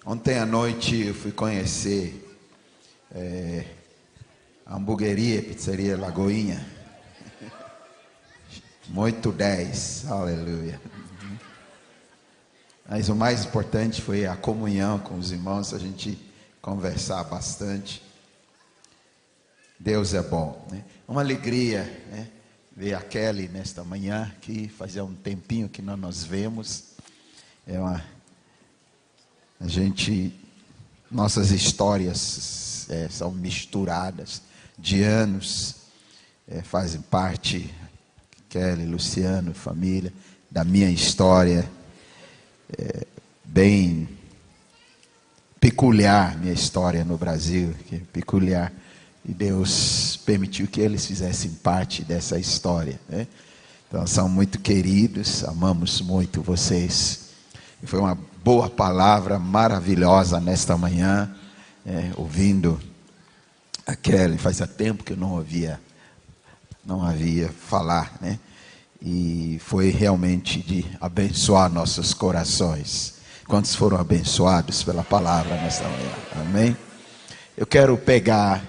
Ontem à noite eu fui conhecer a hamburgueria, pizzaria Lagoinha. Muito 10, aleluia. Mas o mais importante foi a comunhão com os irmãos, a gente conversar bastante. Deus é bom, né? Uma alegria, né? Ver a Kelly nesta manhã aqui, fazia um tempinho que não nos vemos. Nossas histórias são misturadas de anos, fazem parte, Kelly, Luciano, família, da minha história, bem peculiar, minha história no Brasil, que é peculiar, e Deus permitiu que eles fizessem parte dessa história, né? Então são muito queridos, amamos muito vocês. Foi uma boa palavra, maravilhosa nesta manhã, ouvindo a Kelly. Fazia tempo que eu não havia falar, né? E foi realmente de abençoar nossos corações. Quantos foram abençoados pela palavra nesta manhã? Amém? Eu quero pegar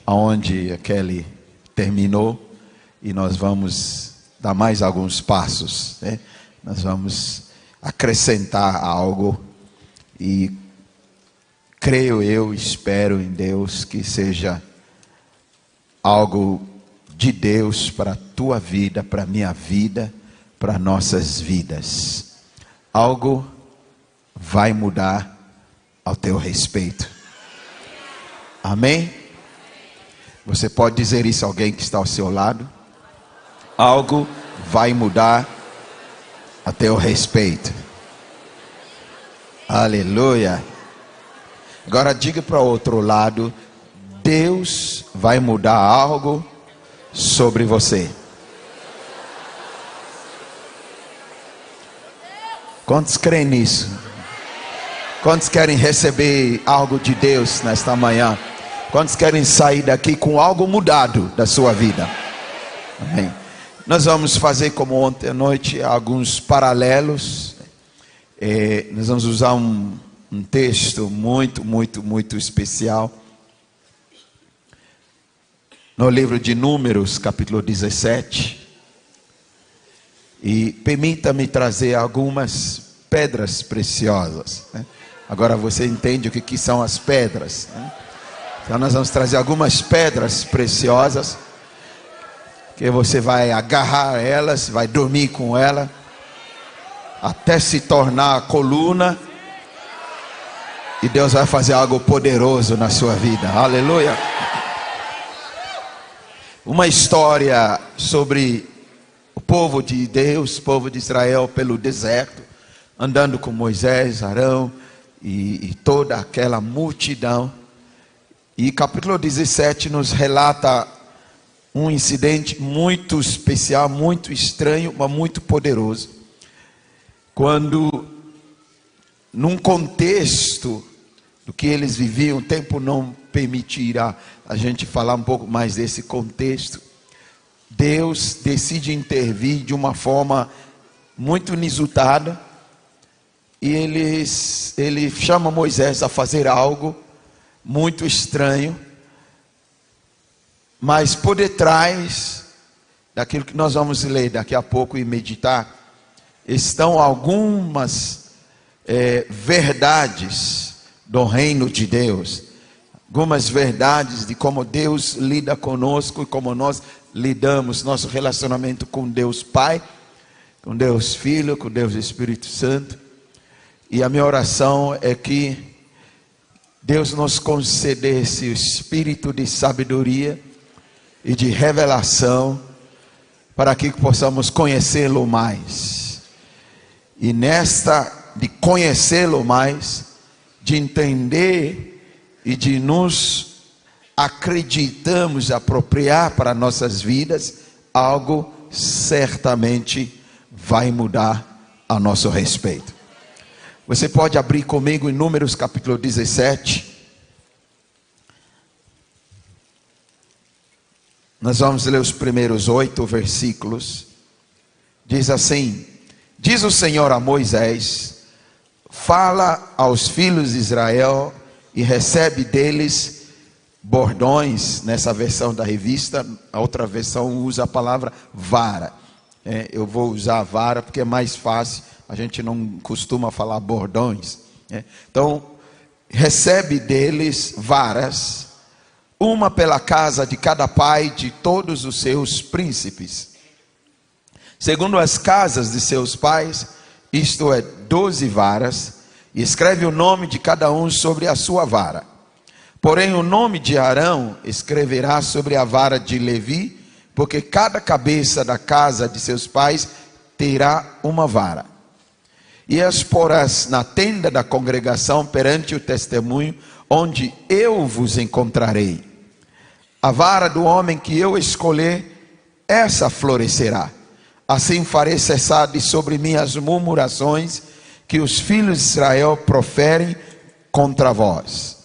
aonde a Kelly terminou e nós vamos dar mais alguns passos, né? Nós vamos acrescentar algo e creio eu, espero em Deus que seja algo de Deus para a tua vida, para a minha vida, para nossas vidas. Algo vai mudar ao teu respeito. Amém? Você pode dizer isso a alguém que está ao seu lado? Algo vai mudar a teu respeito. Aleluia. Agora diga para o outro lado: Deus vai mudar algo sobre você. Quantos creem nisso? Quantos querem receber algo de Deus nesta manhã? Quantos querem sair daqui com algo mudado da sua vida? Amém. Nós vamos fazer como ontem à noite alguns paralelos. Nós vamos usar um texto muito especial. No livro de Números, capítulo 17. E permita-me trazer algumas pedras preciosas, né? Agora você entende o que são as pedras, né? Então nós vamos trazer algumas pedras preciosas, que você vai agarrar elas, vai dormir com ela, até se tornar a coluna, e Deus vai fazer algo poderoso na sua vida. Aleluia. Uma história sobre o povo de Deus, o povo de Israel pelo deserto, andando com Moisés, Arão e toda aquela multidão. E capítulo 17 nos relata um incidente muito especial, muito estranho, mas muito poderoso. Quando, num contexto do que eles viviam, o tempo não permitirá a gente falar um pouco mais desse contexto. Deus decide intervir de uma forma muito inusitada, e ele chama Moisés a fazer algo muito estranho, mas por detrás daquilo que nós vamos ler daqui a pouco e meditar, estão algumas verdades do reino de Deus, algumas verdades de como Deus lida conosco e como nós lidamos, nosso relacionamento com Deus Pai, com Deus Filho, com Deus Espírito Santo. E a minha oração é que Deus nos concedesse o espírito de sabedoria e de revelação, para que possamos conhecê-lo mais. E nesta de conhecê-lo mais, de entender e de nos acreditamos apropriar para nossas vidas, algo certamente vai mudar a nosso respeito. Você pode abrir comigo em Números capítulo 17. Nós vamos ler os primeiros 8 versículos. Diz assim: diz o Senhor a Moisés: fala aos filhos de Israel e recebe deles bordões. Nessa versão da revista, a outra versão usa a palavra vara. Eu vou usar vara porque é mais fácil, a gente não costuma falar bordões. Então, recebe deles varas, uma pela casa de cada pai de todos os seus príncipes, segundo as casas de seus pais, isto é, 12 varas, e escreve o nome de cada um sobre a sua vara. Porém o nome de Arão escreverá sobre a vara de Levi, porque cada cabeça da casa de seus pais terá uma vara. E as porás na tenda da congregação perante o testemunho, onde eu vos encontrarei. A vara do homem que eu escolher, essa florescerá. Assim farei cessar de sobre mim as murmurações que os filhos de Israel proferem contra vós.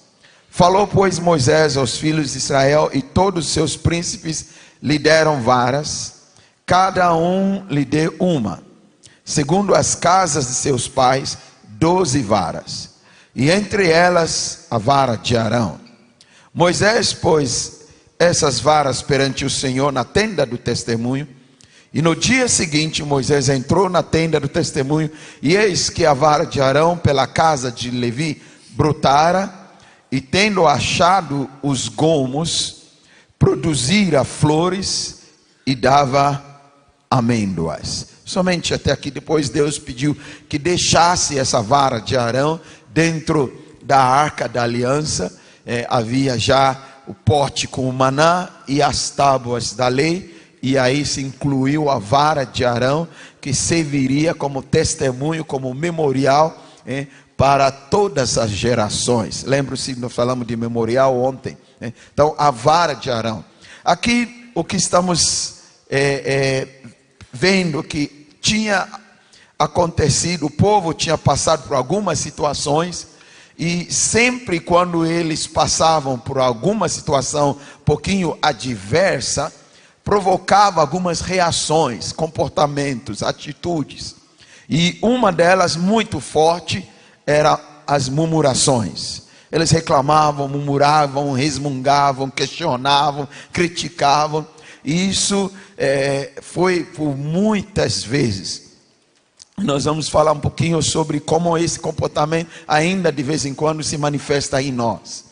Falou, pois, Moisés aos filhos de Israel, e todos os seus príncipes lhe deram varas, cada um lhe deu uma, segundo as casas de seus pais, 12 varas, e entre elas a vara de Arão. Moisés pôs essas varas perante o Senhor na tenda do testemunho, e no dia seguinte Moisés entrou na tenda do testemunho, e eis que a vara de Arão pela casa de Levi brotara, e tendo achado os gomos, produzira flores e dava amêndoas. Somente até aqui. Depois Deus pediu que deixasse essa vara de Arão dentro da arca da aliança. Havia já o pote com o maná e as tábuas da lei, e aí se incluiu a vara de Arão, que serviria como testemunho, como memorial, para todas as gerações. Lembra-se, nós falamos de memorial ontem, Então a vara de Arão. Aqui o que estamos vendo que tinha acontecido, o povo tinha passado por algumas situações, e sempre quando eles passavam por alguma situação um pouquinho adversa, provocava algumas reações, comportamentos, atitudes, e uma delas muito forte era as murmurações. Eles reclamavam, murmuravam, resmungavam, questionavam, criticavam. E isso foi por muitas vezes. Nós vamos falar um pouquinho sobre como esse comportamento ainda de vez em quando se manifesta em nós.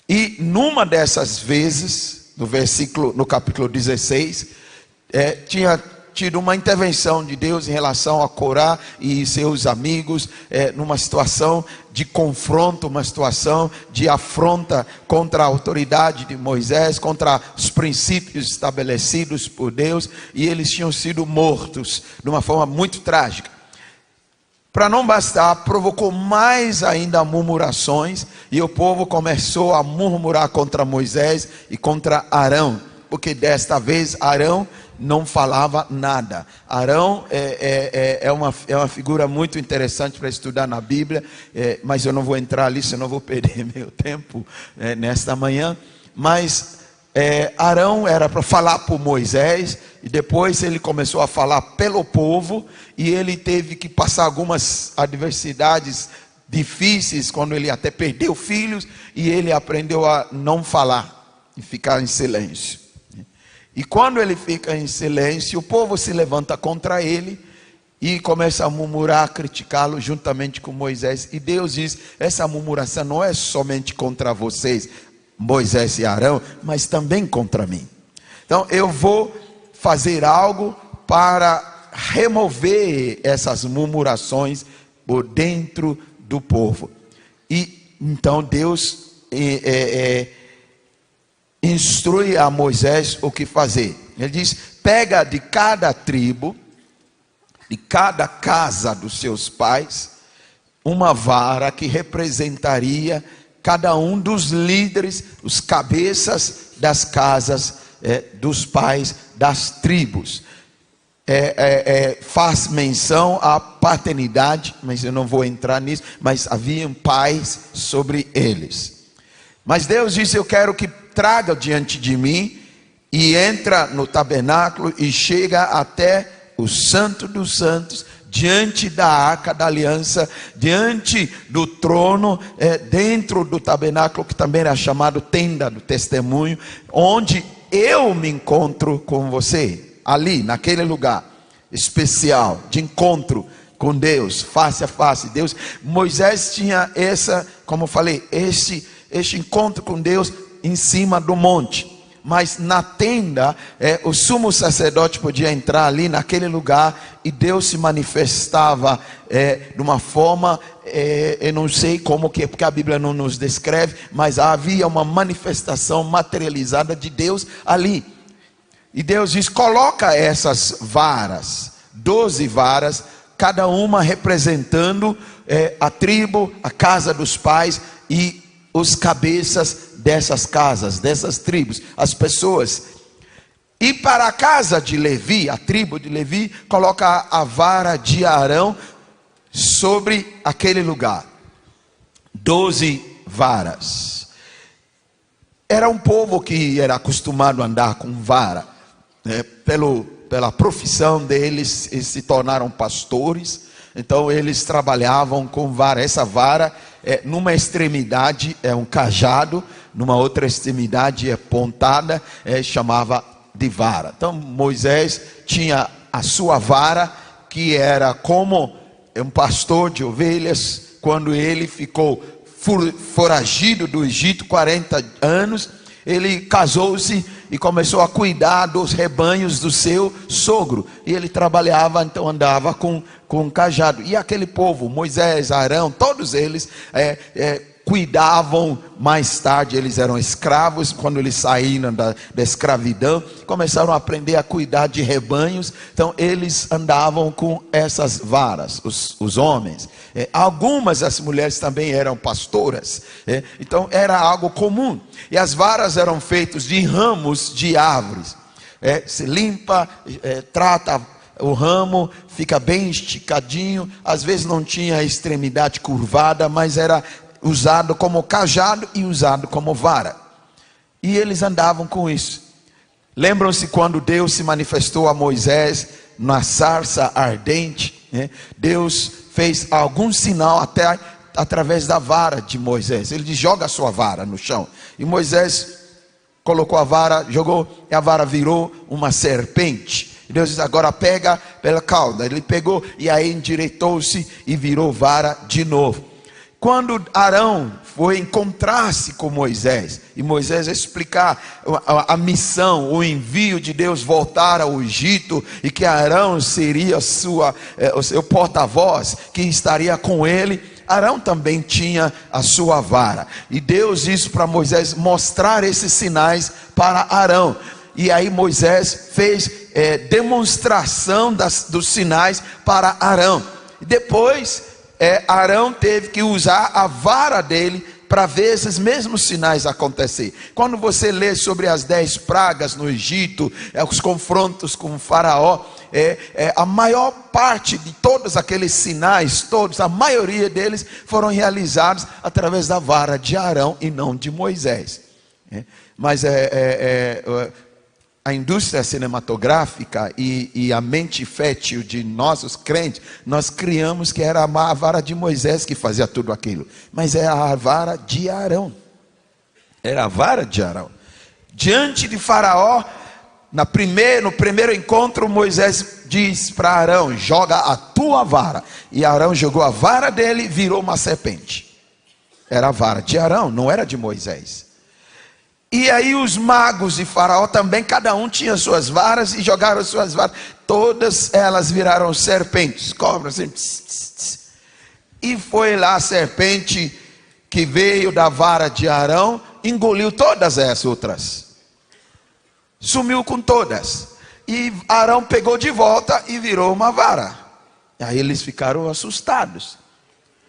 E numa dessas vezes, no capítulo 16, tinha tido uma intervenção de Deus em relação a Corá e seus amigos, numa situação de confronto, uma situação de afronta contra a autoridade de Moisés, contra os princípios estabelecidos por Deus, e eles tinham sido mortos de uma forma muito trágica. Para não bastar, provocou mais ainda murmurações, e o povo começou a murmurar contra Moisés e contra Arão, porque desta vez Arão não falava nada. Arão é uma figura muito interessante para estudar na Bíblia, mas eu não vou entrar ali, senão vou perder meu tempo nesta manhã. Mas Arão era para falar por Moisés, e depois ele começou a falar pelo povo, e ele teve que passar algumas adversidades difíceis, quando ele até perdeu filhos, e ele aprendeu a não falar e ficar em silêncio. E quando ele fica em silêncio, o povo se levanta contra ele e começa a murmurar, a criticá-lo juntamente com Moisés. E Deus diz: essa murmuração não é somente contra vocês, Moisés e Arão, mas também contra mim. Então eu vou fazer algo para remover essas murmurações por dentro do povo. E então Deus instrui a Moisés o que fazer. Ele diz: pega de cada tribo, de cada casa dos seus pais, uma vara que representaria cada um dos líderes, os cabeças das casas dos pais das tribos. Faz menção à paternidade, mas eu não vou entrar nisso, mas haviam pais sobre eles. Mas Deus disse: eu quero que traga diante de mim, e entra no tabernáculo e chega até o Santo dos Santos, diante da arca da aliança, diante do trono, dentro do tabernáculo, que também era chamado tenda do testemunho, onde eu me encontro com você, ali, naquele lugar especial, de encontro com Deus, face a face. Deus, Moisés tinha como eu falei, este encontro com Deus em cima do monte. Mas na tenda, o sumo sacerdote podia entrar ali naquele lugar e Deus se manifestava de uma forma, eu não sei como que é, porque a Bíblia não nos descreve, mas havia uma manifestação materializada de Deus ali. E Deus diz: coloca essas varas, 12 varas, cada uma representando a tribo, a casa dos pais e os cabeças dessas casas, dessas tribos, as pessoas. E para a casa de Levi, a tribo de Levi, coloca a vara de Arão sobre aquele lugar. 12 varas. Era um povo que era acostumado a andar com vara, né? Pela profissão deles, eles se tornaram pastores. Então eles trabalhavam com vara. Essa vara, numa extremidade é um cajado, numa outra extremidade é pontada, chamava de vara. Então Moisés tinha a sua vara, que era como um pastor de ovelhas, quando ele ficou foragido do Egito 40 anos, ele casou-se e começou a cuidar dos rebanhos do seu sogro, e ele trabalhava, então andava com um cajado. E aquele povo, Moisés, Arão, todos eles cuidavam. Mais tarde eles eram escravos, quando eles saíram da escravidão, começaram a aprender a cuidar de rebanhos. Então eles andavam com essas varas, os homens. Algumas das mulheres também eram pastoras, então era algo comum. E as varas eram feitas de ramos de árvores. Se limpa, trata o ramo, fica bem esticadinho. Às vezes não tinha a extremidade curvada, mas era usado como cajado e usado como vara. E eles andavam com isso. Lembram-se quando Deus se manifestou a Moisés na sarça ardente, né? Deus fez algum sinal até através da vara de Moisés. Ele diz: joga a sua vara no chão. E Moisés colocou a vara, jogou, e a vara virou uma serpente. E Deus diz: agora pega pela cauda. Ele pegou e aí endireitou-se e virou vara de novo. Quando Arão foi encontrar-se com Moisés, e Moisés explicar a missão, o envio de Deus voltar ao Egito, e que Arão seria o seu porta-voz, que estaria com ele, Arão também tinha a sua vara. E Deus disse para Moisés mostrar esses sinais para Arão. E aí Moisés fez demonstração dos sinais para Arão. E depois Arão teve que usar a vara dele para ver esses mesmos sinais acontecer. Quando você lê sobre as 10 pragas no Egito, os confrontos com o faraó, a maior parte de todos aqueles sinais, a maioria deles foram realizados através da vara de Arão e não de Moisés. Mas a indústria cinematográfica e a mente fértil de nossos crentes, nós criamos que era a vara de Moisés que fazia tudo aquilo, mas é a vara de Arão. Era a vara de Arão. Diante de Faraó, no primeiro encontro, Moisés diz para Arão: joga a tua vara. E Arão jogou a vara dele e virou uma serpente. Era a vara de Arão, não era de Moisés. E aí os magos de Faraó também, cada um tinha suas varas e jogaram suas varas. Todas elas viraram serpentes, cobras assim. E foi lá a serpente que veio da vara de Arão, engoliu todas as outras. Sumiu com todas. E Arão pegou de volta e virou uma vara. Aí eles ficaram assustados.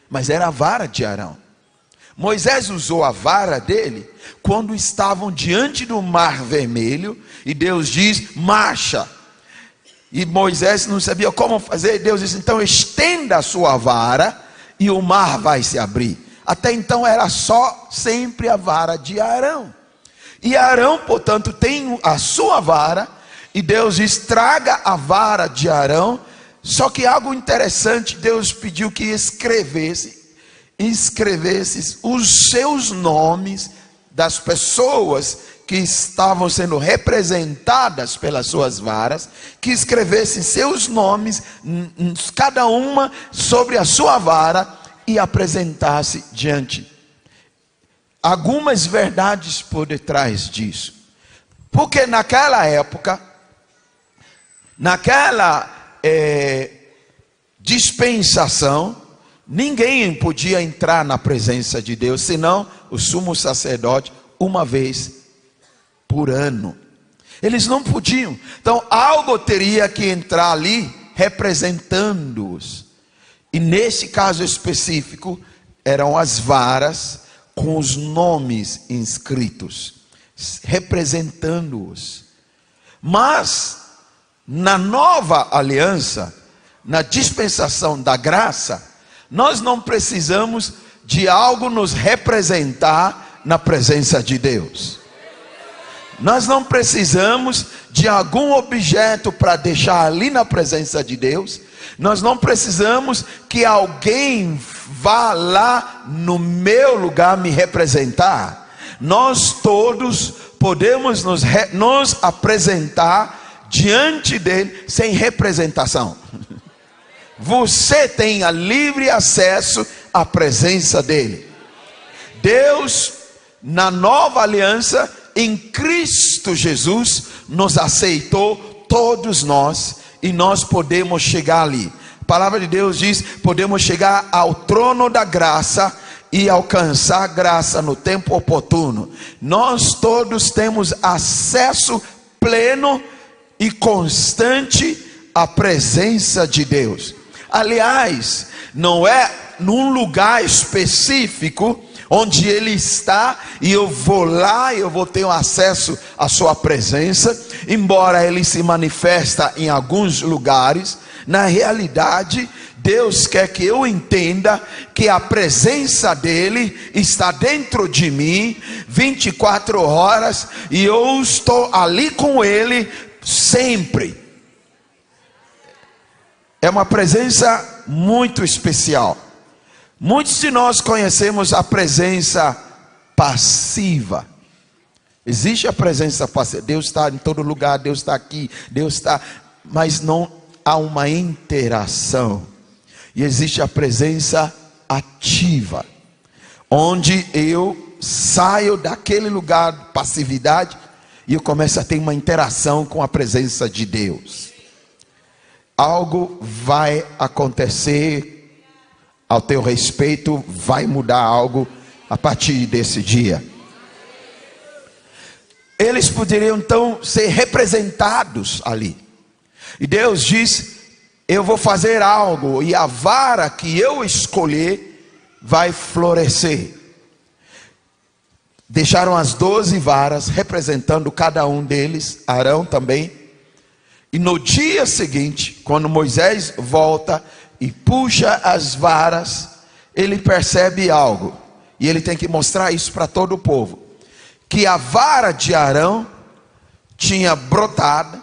Mas era a vara de Arão. Moisés usou a vara dele quando estavam diante do Mar Vermelho, e Deus diz: marcha. E Moisés não sabia como fazer. Deus disse: então estenda a sua vara e o mar vai se abrir. Até então era só sempre a vara de Arão. E Arão, portanto, tem a sua vara, e Deus diz: traga a vara de Arão, Só que algo interessante, Deus pediu que escrevesse os seus nomes das pessoas que estavam sendo representadas pelas suas varas, que escrevessem seus nomes, cada uma sobre a sua vara, e apresentasse diante. Algumas verdades por detrás disso. Porque naquela época, naquela dispensação, ninguém podia entrar na presença de Deus, senão o sumo sacerdote, uma vez por ano. Eles não podiam. Então algo teria que entrar ali representando-os. E nesse caso específico, eram as varas com os nomes inscritos, representando-os. Mas na nova aliança, na dispensação da graça, nós não precisamos de algo nos representar na presença de Deus. Nós não precisamos de algum objeto para deixar ali na presença de Deus. Nós não precisamos que alguém vá lá no meu lugar me representar. Nós todos podemos nos apresentar diante dele sem representação. Você tem livre acesso à presença dele. Deus, na nova aliança, em Cristo Jesus, nos aceitou todos nós, e nós podemos chegar ali. A palavra de Deus diz: podemos chegar ao trono da graça e alcançar graça no tempo oportuno. Nós todos temos acesso pleno e constante à presença de Deus. Aliás, não é num lugar específico onde ele está, e eu vou lá, eu vou ter acesso à sua presença, embora ele se manifesta em alguns lugares. Na realidade, Deus quer que eu entenda que a presença dele está dentro de mim 24 horas, e eu estou ali com ele sempre. É uma presença muito especial. Muitos de nós conhecemos a presença passiva. Existe a presença passiva. Deus está em todo lugar, Deus está aqui, Deus está... Mas não há uma interação. E existe a presença ativa, onde eu saio daquele lugar de passividade e eu começo a ter uma interação com a presença de Deus. Algo vai acontecer ao teu respeito, vai mudar algo a partir desse dia. Eles poderiam então ser representados ali. E Deus diz: eu vou fazer algo, e a vara que eu escolher vai florescer. Deixaram as 12 varas, representando cada um deles, Arão também. E no dia seguinte, quando Moisés volta e puxa as varas, ele percebe algo, e ele tem que mostrar isso para todo o povo, que a vara de Arão tinha brotado,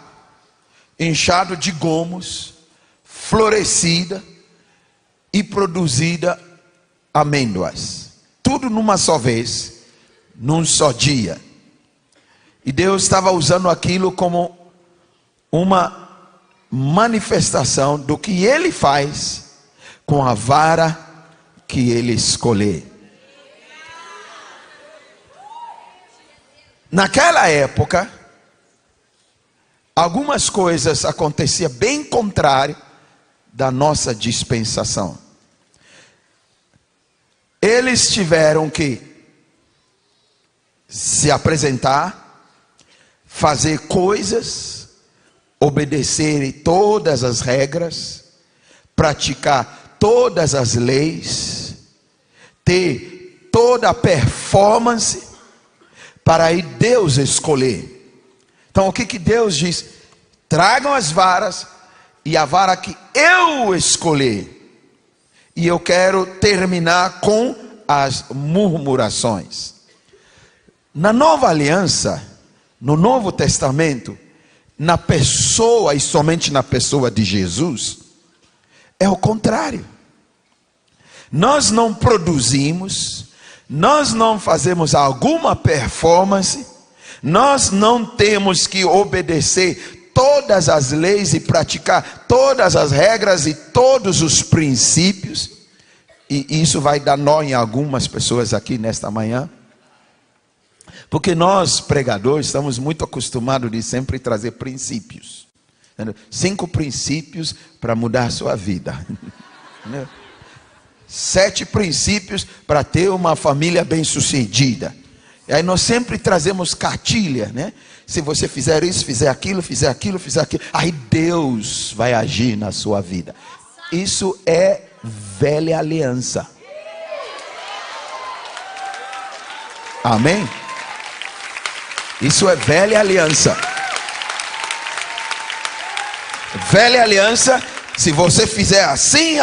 inchado de gomos, florescida e produzida amêndoas, tudo numa só vez, num só dia. E Deus estava usando aquilo como uma manifestação do que ele faz com a vara que ele escolher. Naquela época, algumas coisas aconteciam bem contrário da nossa dispensação. Eles tiveram que se apresentar, fazer coisas, obedecerem todas as regras, praticar todas as leis, ter toda a performance, para aí Deus escolher. Então o que Deus diz? Tragam as varas, e a vara que eu escolher, e eu quero terminar com as murmurações. Na nova aliança, no Novo Testamento, na pessoa e somente na pessoa de Jesus, é o contrário. Nós não produzimos, nós não fazemos alguma performance, nós não temos que obedecer todas as leis e praticar todas as regras e todos os princípios. E isso vai dar nó em algumas pessoas aqui nesta manhã, porque nós pregadores estamos muito acostumados de sempre trazer princípios. 5 princípios para mudar a sua vida. 7 princípios para ter uma família bem-sucedida. E aí nós sempre trazemos cartilha, né? Se você fizer isso, fizer aquilo, aí Deus vai agir na sua vida. Isso é velha aliança. Amém? Isso é velha aliança. Velha aliança, se você fizer assim,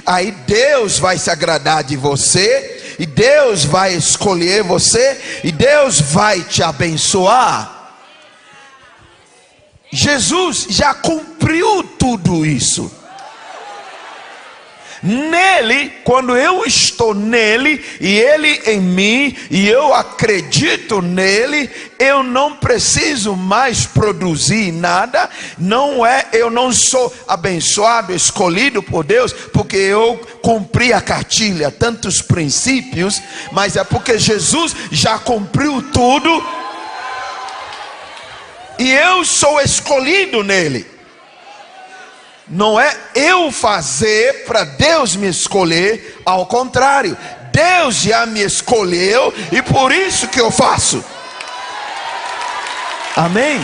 aí Deus vai se agradar de você, e Deus vai escolher você, e Deus vai te abençoar. Jesus já cumpriu tudo isso. Nele, quando eu estou nele e ele em mim e eu acredito nele, eu não preciso mais produzir nada. Eu não sou abençoado, escolhido por Deus porque eu cumpri a cartilha, tantos princípios, mas é porque Jesus já cumpriu tudo e eu sou escolhido nele. Não é eu fazer para Deus me escolher, ao contrário, Deus já me escolheu e por isso que eu faço. Amém?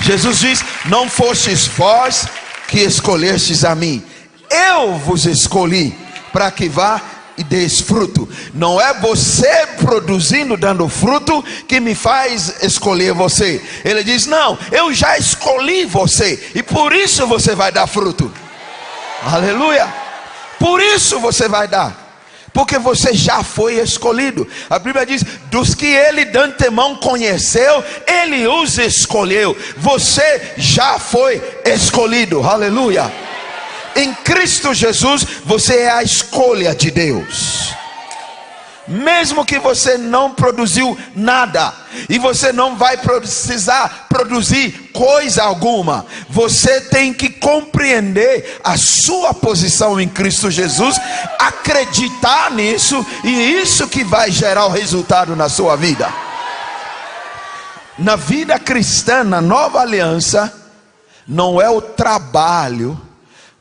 Jesus diz: não fostes vós que escolhestes a mim, eu vos escolhi para que vá e deis fruto. Não é você produzindo, dando fruto, que me faz escolher você. Ele diz: não, eu já escolhi você e por isso você vai dar fruto. Aleluia. Por isso você vai dar, porque você já foi escolhido. A Bíblia diz: dos que ele de antemão conheceu, ele os escolheu. Você já foi escolhido. Aleluia. Em Cristo Jesus, você é a escolha de Deus. Mesmo que você não produziu nada, e você não vai precisar produzir coisa alguma, você tem que compreender a sua posição em Cristo Jesus, acreditar nisso, e isso que vai gerar o resultado na sua vida. Na vida cristã, na nova aliança, não é o trabalho,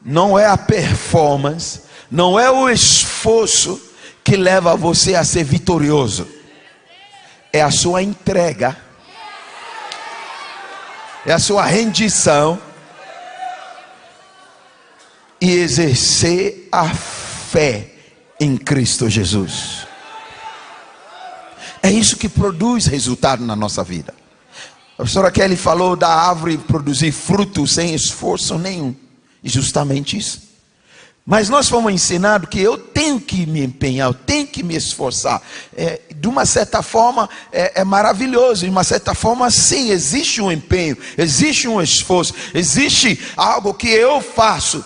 não é a performance, não é o esforço que leva você a ser vitorioso. É a sua entrega, é a sua rendição e exercer a fé em Cristo Jesus. É isso que produz resultado na nossa vida. A pastora Kelly falou da árvore produzir fruto sem esforço nenhum. E justamente isso. Mas nós fomos ensinados que eu tenho que me empenhar, eu tenho que me esforçar. De uma certa forma é maravilhoso, de uma certa forma sim, existe um empenho, existe um esforço, existe algo que eu faço.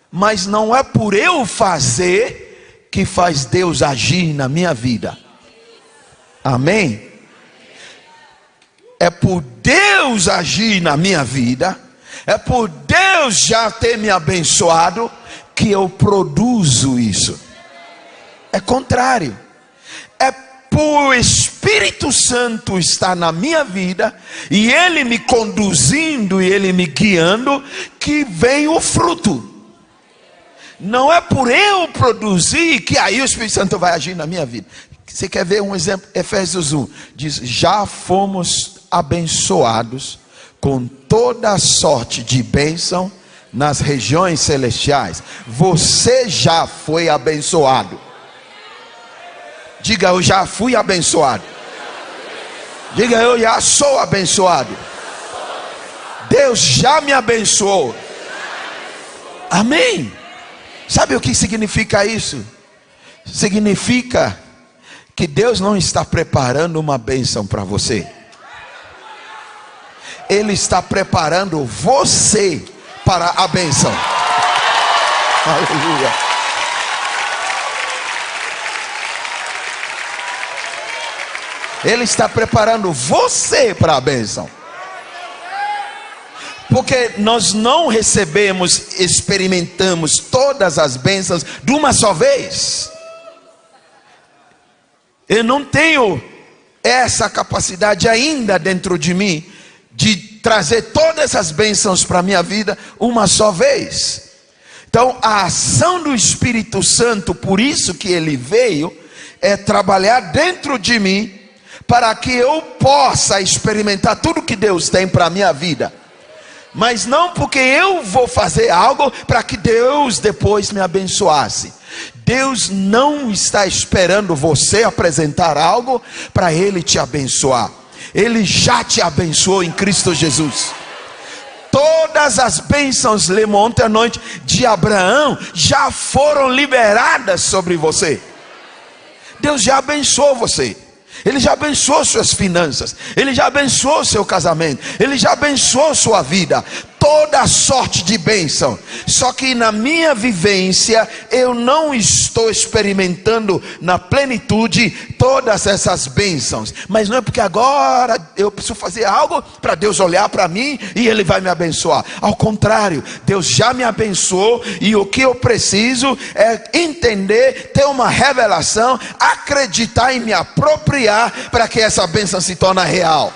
Mas não é por eu fazer que faz Deus agir na minha vida. Amém? É por Deus agir na minha vida, é por Deus já ter me abençoado, que eu produzo isso. É contrário. É por o Espírito Santo estar na minha vida, e Ele me conduzindo, e Ele me guiando, que vem o fruto. Não é por eu produzir, que aí o Espírito Santo vai agir na minha vida. Você quer ver um exemplo? Efésios 1 diz: já fomos abençoados com toda a sorte de bênção nas regiões celestiais. Você já foi abençoado. Diga: eu já fui abençoado. Diga: eu já sou abençoado. Deus já me abençoou. Amém. Sabe o que significa isso? Significa que Deus não está preparando uma bênção para você. Ele está preparando você para a bênção. Aleluia. Ele está preparando você para a bênção. Porque nós não recebemos, experimentamos todas as bênçãos de uma só vez. Eu não tenho essa capacidade ainda dentro de mim de trazer todas essas bênçãos para a minha vida uma só vez. Então a ação do Espírito Santo, por isso que ele veio, é trabalhar dentro de mim para que eu possa experimentar tudo que Deus tem para a minha vida. Mas não porque eu vou fazer algo para que Deus depois me abençoasse. Deus não está esperando você apresentar algo para Ele te abençoar. Ele já te abençoou em Cristo Jesus. Todas as bênçãos lemontantes de Abraão já foram liberadas sobre você. Deus já abençoou você. Ele já abençoou suas finanças. Ele já abençoou seu casamento. Ele já abençoou sua vida. Toda a sorte de bênção. Só que na minha vivência eu não estou experimentando na plenitude todas essas bênçãos. Mas não é porque agora eu preciso fazer algo para Deus olhar para mim e Ele vai me abençoar. Ao contrário, Deus já me abençoou. E o que eu preciso é entender, ter uma revelação, acreditar e me apropriar para que essa bênção se torne real.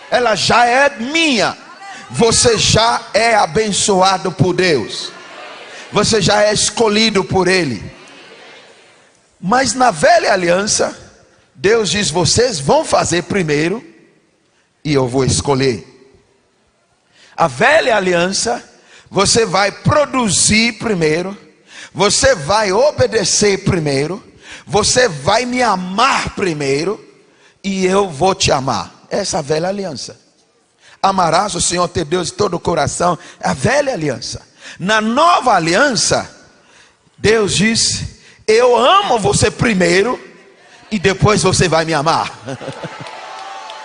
Ela já é minha. Você já é abençoado por Deus. Você já é escolhido por Ele. Mas na velha aliança, Deus diz: vocês vão fazer primeiro e eu vou escolher. A velha aliança, você vai produzir primeiro, você vai obedecer primeiro, você vai me amar primeiro e eu vou te amar. Essa é a velha aliança. Amarás o Senhor teu Deus de todo o coração. É a velha aliança. Na nova aliança, Deus diz: eu amo você primeiro e depois você vai me amar.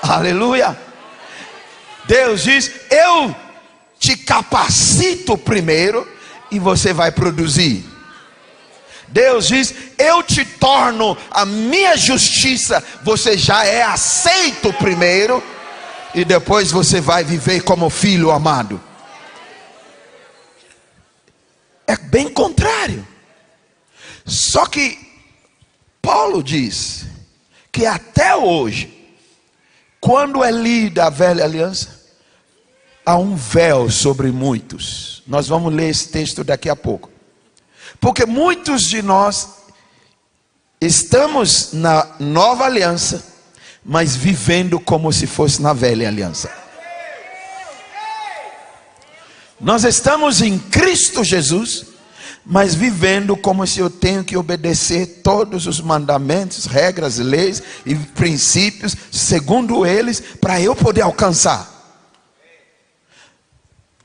Aleluia. Deus diz: eu te capacito primeiro e você vai produzir. Deus diz: eu te torno a minha justiça. Você já é aceito primeiro e depois você vai viver como filho amado. É bem contrário. Só que Paulo diz que até hoje, quando é lida a velha aliança, há um véu sobre muitos. Nós vamos ler esse texto daqui a pouco. Porque muitos de nós estamos na nova aliança, mas vivendo como se fosse na velha aliança. Nós estamos em Cristo Jesus, mas vivendo como se eu tenho que obedecer todos os mandamentos, regras, leis e princípios, segundo eles, para eu poder alcançar.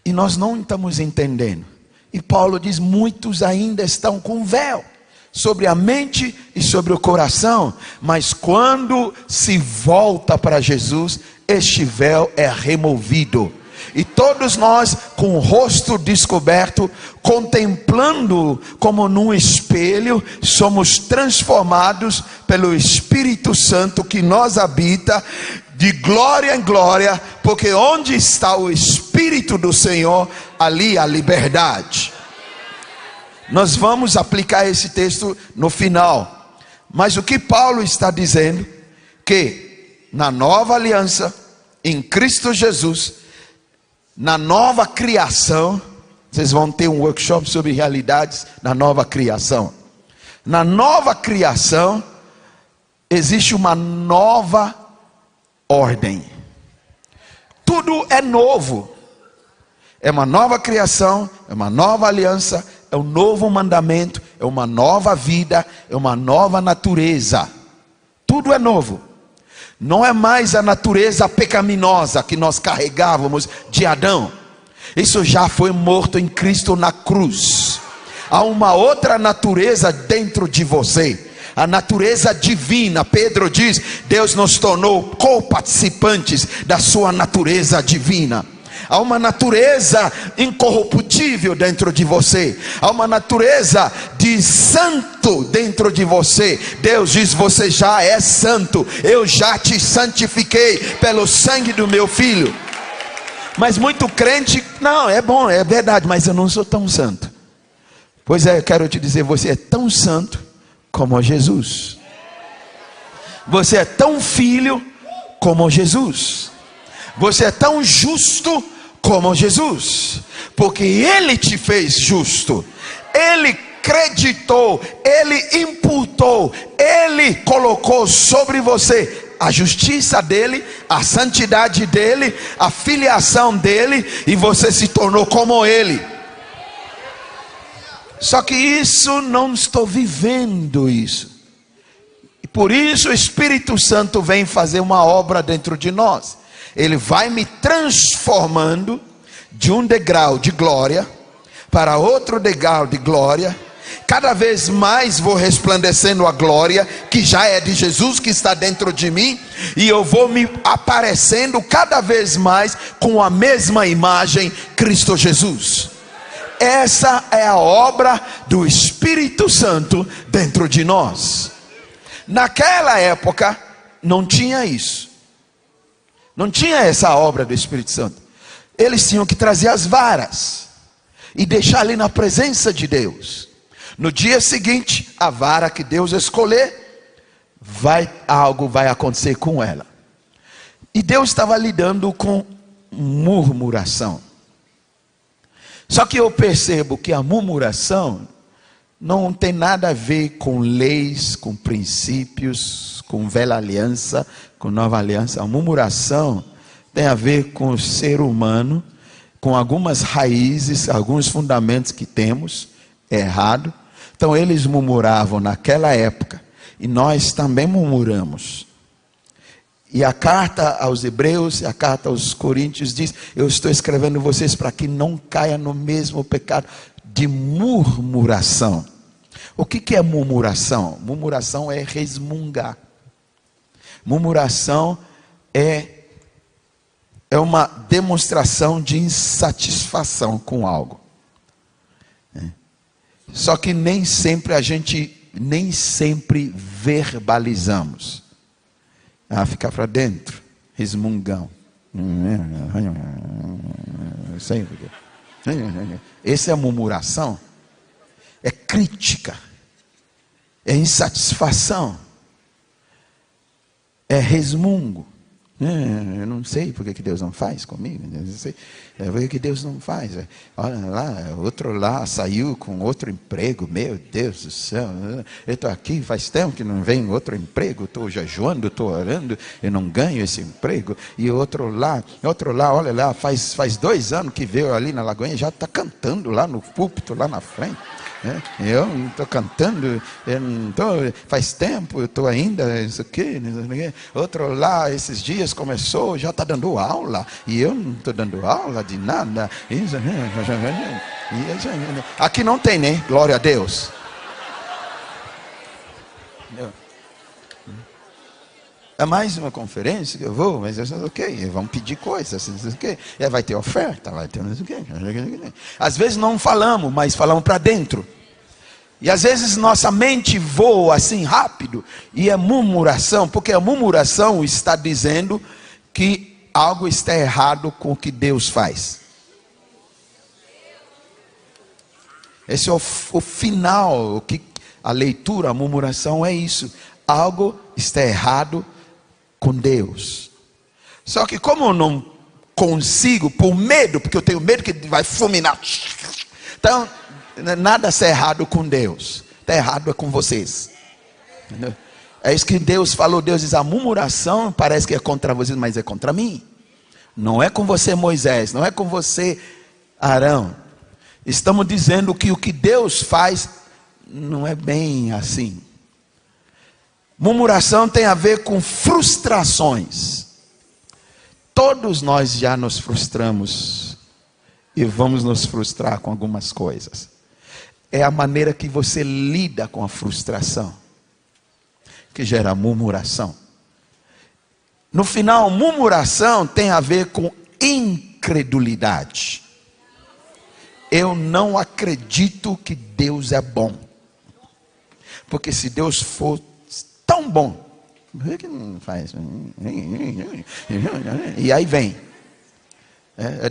E nós não estamos entendendo. E Paulo diz: muitos ainda estão com véu sobre a mente e sobre o coração, mas quando se volta para Jesus, este véu é removido. E todos nós, com o rosto descoberto, contemplando como num espelho, somos transformados pelo Espírito Santo que nos habita, de glória em glória, porque onde está o Espírito do Senhor, ali há liberdade. Nós vamos aplicar esse texto no final. Mas o que Paulo está dizendo? Que na nova aliança, em Cristo Jesus, na nova criação, vocês vão ter um workshop sobre realidades da nova criação. Na nova criação, existe uma nova ordem. Tudo é novo. É uma nova criação, é uma nova aliança, é um novo mandamento, é uma nova vida, é uma nova natureza. Tudo é novo. Não é mais a natureza pecaminosa que nós carregávamos de Adão. Isso já foi morto em Cristo na cruz. Há uma outra natureza dentro de você. A natureza divina. Pedro diz: Deus nos tornou co-participantes da sua natureza divina. Há uma natureza incorruptível dentro de você. Há uma natureza de santo dentro de você. Deus diz: você já é santo. Eu já te santifiquei pelo sangue do meu filho. Mas muito crente, não, é bom, é verdade, mas eu não sou tão santo. Pois é, eu quero te dizer, você é tão santo como Jesus. Você é tão filho como Jesus. Você é tão justo como Jesus. Porque Ele te fez justo. Ele acreditou, Ele imputou, Ele colocou sobre você a justiça dele, a santidade dele, a filiação dele, e você se tornou como Ele. Só que isso, não estou vivendo isso. E por isso o Espírito Santo vem fazer uma obra dentro de nós. Ele vai me transformando de um degrau de glória para outro degrau de glória. Cada vez mais vou resplandecendo a glória que já é de Jesus, que está dentro de mim. E eu vou me aparecendo cada vez mais com a mesma imagem, Cristo Jesus. Essa é a obra do Espírito Santo dentro de nós. Naquela época não tinha isso. Não tinha essa obra do Espírito Santo. Eles tinham que trazer as varas e deixar ali na presença de Deus. No dia seguinte, a vara que Deus escolher, algo vai acontecer com ela. E Deus estava lidando com murmuração. Só que eu percebo que a murmuração não tem nada a ver com leis, com princípios, com velha aliança, com nova aliança. A murmuração tem a ver com o ser humano, com algumas raízes, alguns fundamentos que temos errado. Então eles murmuravam naquela época, e nós também murmuramos. E a carta aos Hebreus e a carta aos Coríntios diz: eu estou escrevendo vocês para que não caia no mesmo pecado de murmuração. O que é murmuração? Murmuração é resmungar. Murmuração é uma demonstração de insatisfação com algo. Só que nem sempre verbalizamos. Ficar para dentro, resmungão. Essa é a murmuração. É crítica. É insatisfação. É resmungo. Eu não sei porque que Deus não faz comigo. Eu não sei porque que Deus não faz. Olha lá, outro lá saiu com outro emprego. Meu Deus do céu. Eu estou aqui, faz tempo que não vem outro emprego. Estou jejuando, estou orando, eu não ganho esse emprego. E outro lá, olha lá, faz 2 anos que veio ali na Lagoinha, já está cantando lá no púlpito, lá na frente. Eu não estou cantando, faz tempo, eu estou ainda, isso aqui. Outro lá, esses dias começou, já está dando aula, e eu não estou dando aula de nada. Aqui não tem, né? Glória a Deus. É mais uma conferência que eu vou, mas ok, vamos pedir coisas, okay. Vai ter oferta, vai ter okay. Às vezes não falamos, mas falamos para dentro. E às vezes nossa mente voa assim rápido, e é murmuração, porque a murmuração está dizendo que algo está errado com o que Deus faz. Esse é o final, que a leitura, a murmuração é isso. Algo está errado com Deus. Só que como eu não consigo, por medo, porque eu tenho medo que vai fulminar. Então, nada está errado com Deus. Está errado é com vocês. Entendeu? É isso que Deus falou. Deus diz: a murmuração parece que é contra vocês, mas é contra mim. Não é com você, Moisés. Não é com você, Arão. Estamos dizendo que o que Deus faz não é bem assim. Murmuração tem a ver com frustrações. Todos nós já nos frustramos e vamos nos frustrar com algumas coisas. É a maneira que você lida com a frustração que gera murmuração. No final, murmuração tem a ver com incredulidade. incredulidade. Eu não acredito que Deus é bom. Porque se Deus for tão bom, por que não faz? E aí vem.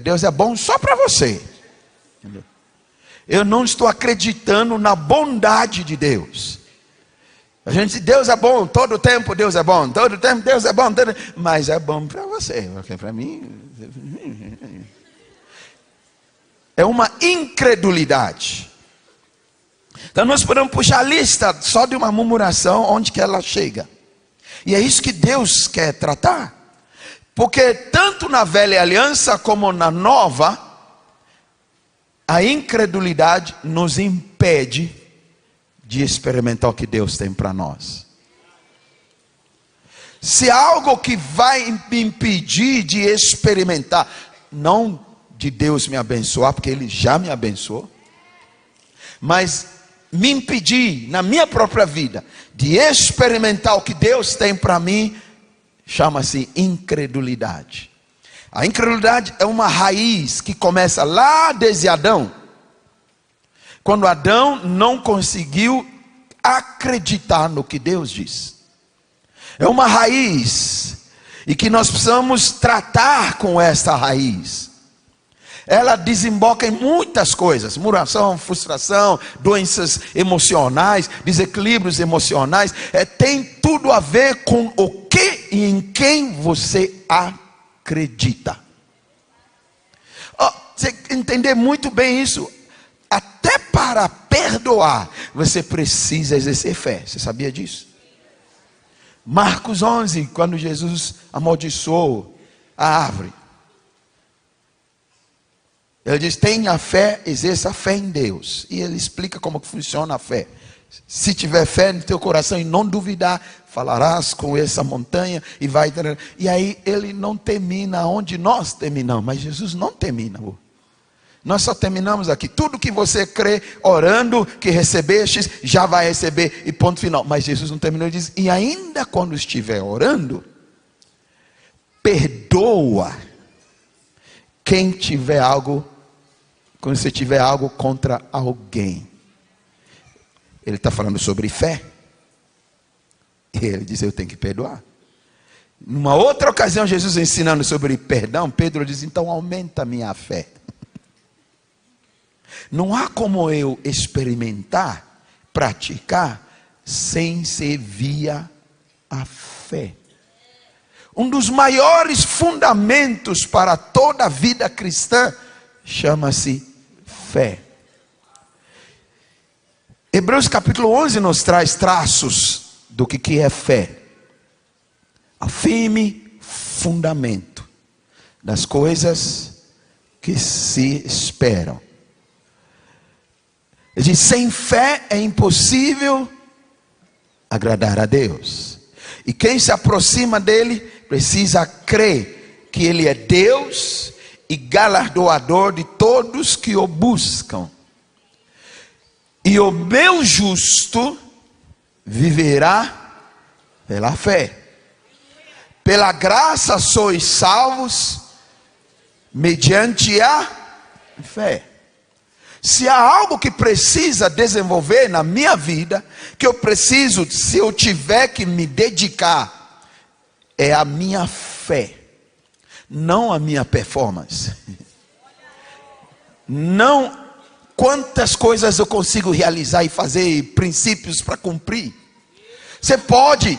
Deus é bom só para você. Entendeu? Eu não estou acreditando na bondade de Deus. A gente diz, Deus é bom, todo tempo Deus é bom, todo tempo Deus é bom, mas é bom para você, porque para mim é uma incredulidade. Então nós podemos puxar a lista só de uma murmuração, onde que ela chega. E é isso que Deus quer tratar. Porque tanto na velha aliança como na nova, a incredulidade nos impede de experimentar o que Deus tem para nós. Se algo que vai me impedir de experimentar, não de Deus me abençoar, porque Ele já me abençoou, mas me impedir na minha própria vida de experimentar o que Deus tem para mim, chama-se incredulidade. A incredulidade é uma raiz que começa lá desde Adão. Quando Adão não conseguiu acreditar no que Deus diz. É uma raiz. E que nós precisamos tratar com esta raiz. Ela desemboca em muitas coisas. Murmuração, frustração, doenças emocionais, desequilíbrios emocionais. Tem tudo a ver com o que e em quem você acredita. Você entender muito bem isso. Até para perdoar, você precisa exercer fé. Você sabia disso? Marcos 11, quando Jesus amaldiçoou a árvore. Ele diz, tenha fé, exerça a fé em Deus. E ele explica como que funciona a fé. Se tiver fé no teu coração e não duvidar, falarás com essa montanha e vai... E aí ele não termina onde nós terminamos. Mas Jesus não termina. Nós só terminamos aqui. Tudo que você crê, orando, que recebestes, já vai receber. E ponto final. Mas Jesus não terminou. Ele diz, e ainda quando estiver orando, perdoa quem tiver algo, quando você tiver algo contra alguém. Ele está falando sobre fé. E ele diz, eu tenho que perdoar. Numa outra ocasião, Jesus ensinando sobre perdão, Pedro diz, então aumenta a minha fé. Não há como eu experimentar, praticar, sem ser via a fé. Um dos maiores fundamentos para toda a vida cristã chama-se fé. Hebreus capítulo 11 nos traz traços do que é fé. O firme fundamento das coisas que se esperam. Ele diz, sem fé é impossível agradar a Deus. E quem se aproxima dele precisa crer que ele é Deus e galardoador de todos que o buscam. E o meu justo viverá pela fé. Pela graça sois salvos mediante a fé. Se há algo que precisa desenvolver na minha vida, que eu preciso, se eu tiver que me dedicar, é a minha fé, não a minha performance. Não quantas coisas eu consigo realizar e fazer, princípios para cumprir. Você pode,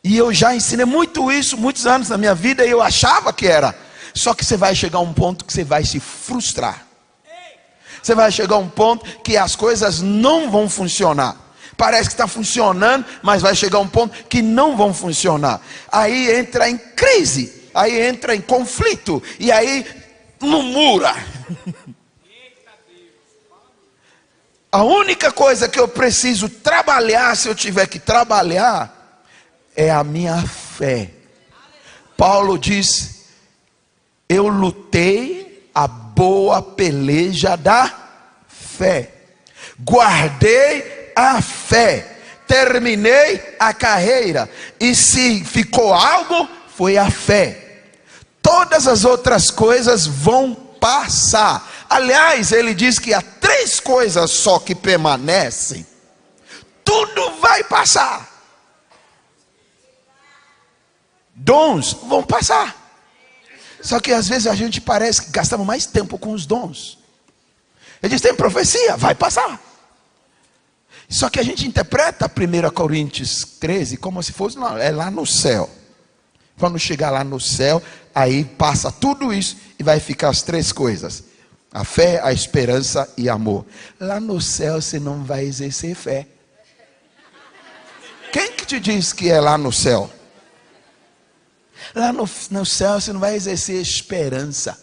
e eu já ensinei muito isso, muitos anos na minha vida, e eu achava que era. Só que você vai chegar a um ponto que você vai se frustrar. Você vai chegar a um ponto que as coisas não vão funcionar. Parece que está funcionando, mas vai chegar a um ponto que não vão funcionar. Aí entra em crise, aí entra em conflito, e aí murmura. A única coisa que eu preciso trabalhar, se eu tiver que trabalhar, é a minha fé. Paulo diz, eu lutei a boa peleja da fé, guardei a fé, terminei a carreira, e se ficou algo, foi a fé. todas as outras coisas vão passar. Aliás, ele diz que há 3 coisas só que permanecem. Tudo vai passar. Dons vão passar. Só que às vezes a gente parece que gastamos mais tempo com os dons. Ele diz, tem profecia, vai passar. Só que a gente interpreta 1 Coríntios 13 como se fosse é lá no céu. Quando chegar lá no céu, aí passa tudo isso e vai ficar as 3 coisas: a fé, a esperança e amor. Lá no céu você não vai exercer fé. Quem que te diz que é lá no céu? Lá no céu você não vai exercer esperança.